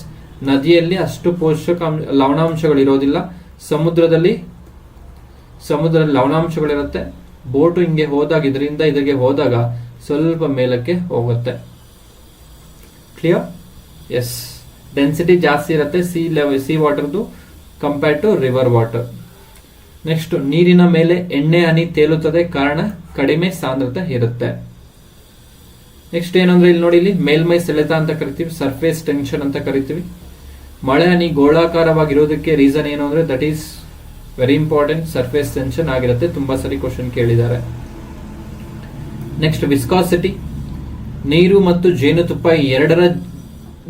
ನದಿಯಲ್ಲಿ ಅಷ್ಟು ಲವಣಾಂಶಗಳು ಇರೋದಿಲ್ಲ, ಸಮುದ್ರದಲ್ಲಿ ಲವಣಾಂಶಗಳಿರುತ್ತೆ. ಬೋಟು ಹಿಂಗೆ ಹೋದಾಗ ಇದರಿಂದ ಇದಕ್ಕೆ ಹೋದಾಗ ಸ್ವಲ್ಪ ಮೇಲಕ್ಕೆ ಹೋಗುತ್ತೆ. ಕ್ಲಿಯರ್? ಎಸ್. ಡೆನ್ಸಿಟಿ ಜಾಸ್ತಿ ಇರುತ್ತೆ ಸಿ ವಾಟರ್ದು compare to river water. Next, ನೀರಿನ ಮೇಲೆ ಎಣ್ಣೆ ಹನಿ ತೇಲುತ್ತದೆ, ಕಾರಣ ಕಡಿಮೆ ಸಾಂದ್ರತೆ ಇರುತ್ತೆ. ನೆಕ್ಸ್ಟ್ ಏನಂದ್ರೆ ಇಲ್ಲಿ ನೋಡಿ, ಇಲ್ಲಿ ಮೇಲ್ಮೈ ಸೆಳೆತ ಅಂತ ಕರಿತೀವಿ, ಸರ್ಫೇಸ್ ಟೆನ್ಷನ್ ಅಂತ ಕರಿತೀವಿ. ಮಳೆ ಹನಿ ಗೋಳಾಕಾರವಾಗಿರೋದಕ್ಕೆ ರೀಸನ್ ಏನು ಅಂದ್ರೆ that is very important, surface tension ಆಗಿರುತ್ತೆ. ತುಂಬಾ ಸರಿ ಕ್ವಶನ್ ಕೇಳಿದ್ದಾರೆ. Next, viscosity. ನೀರು ಮತ್ತು ಜೇನುತುಪ್ಪ ಎರಡರ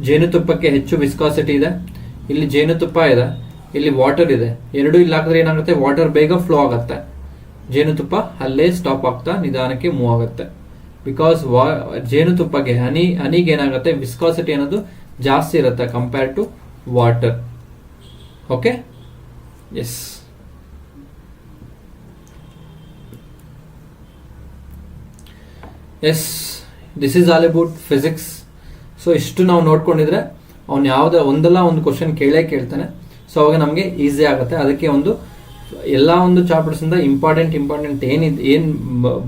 ಜೇನುತುಪ್ಪಕ್ಕೆ ಹೆಚ್ಚು ವಿಸ್ಕಾಸಿಟಿ ಇದೆ. ಇಲ್ಲಿ ಜೇನುತುಪ್ಪ ಇದೆ, ಇಲ್ಲಿ ವಾಟರ್ ಇದೆ. ಎರಡು ಇಲ್ಲಿ ಹಾಕಿದ್ರೆ ಏನಾಗುತ್ತೆ, ವಾಟರ್ ಬೇಗ ಫ್ಲೋ ಆಗುತ್ತೆ, ಜೇನುತುಪ್ಪ ಅಲ್ಲೇ ಸ್ಟಾಪ್ ಆಗ್ತಾ ನಿಧಾನಕ್ಕೆ ಮೂವ್ ಆಗುತ್ತೆ. ಬಿಕಾಸ್ ಜೇನುತುಪ್ಪಗೆ ಹನಿಗೆ ಏನಾಗುತ್ತೆ, ವಿಸ್ಕಾಸಿಟಿ ಅನ್ನೋದು ಜಾಸ್ತಿ ಇರುತ್ತೆ compare to water. Okay? Yes. Yes, this is all about physics. So ಇಷ್ಟು ನಾವು ನೋಡ್ಕೊಂಡಿದ್ರೆ ಅವ್ನು ಯಾವುದೇ ಒಂದಲ್ಲ ಒಂದು ಕ್ವಶನ್ ಕೇಳ್ತಾನೆ. ಸೊ ಅವಾಗ ನಮಗೆ ಈಸಿ ಆಗುತ್ತೆ. ಅದಕ್ಕೆ ಒಂದು ಎಲ್ಲ ಒಂದು ಚಾಪ್ಟರ್ಸ್ ಇಂದ ಇಂಪಾರ್ಟೆಂಟ್ ಏನ್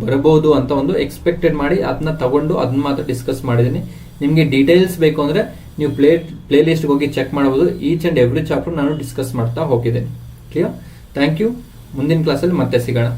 ಬರಬಹುದು ಅಂತ ಒಂದು ಎಕ್ಸ್ಪೆಕ್ಟೆಡ್ ಮಾಡಿ ಅದನ್ನ ತಗೊಂಡು ಅದನ್ನ ಮಾತ್ರ ಡಿಸ್ಕಸ್ ಮಾಡಿದೀನಿ. ನಿಮ್ಗೆ ಡೀಟೇಲ್ಸ್ ಬೇಕು ಅಂದ್ರೆ ನೀವು ಪ್ಲೇ ಲಿಸ್ಟ್ ಹೋಗಿ ಚೆಕ್ ಮಾಡಬಹುದು. ಈಚ್ ಅಂಡ್ ಎವ್ರಿ ಚಾಪ್ಟರ್ ನಾನು ಡಿಸ್ಕಸ್ ಮಾಡ್ತಾ ಹೋಗಿದ್ದೇನೆ. ಕ್ಲಿಯರ್? Thank you. ಮುಂದಿನ ಕ್ಲಾಸಲ್ಲಿ ಮತ್ತೆ ಸಿಗೋಣ.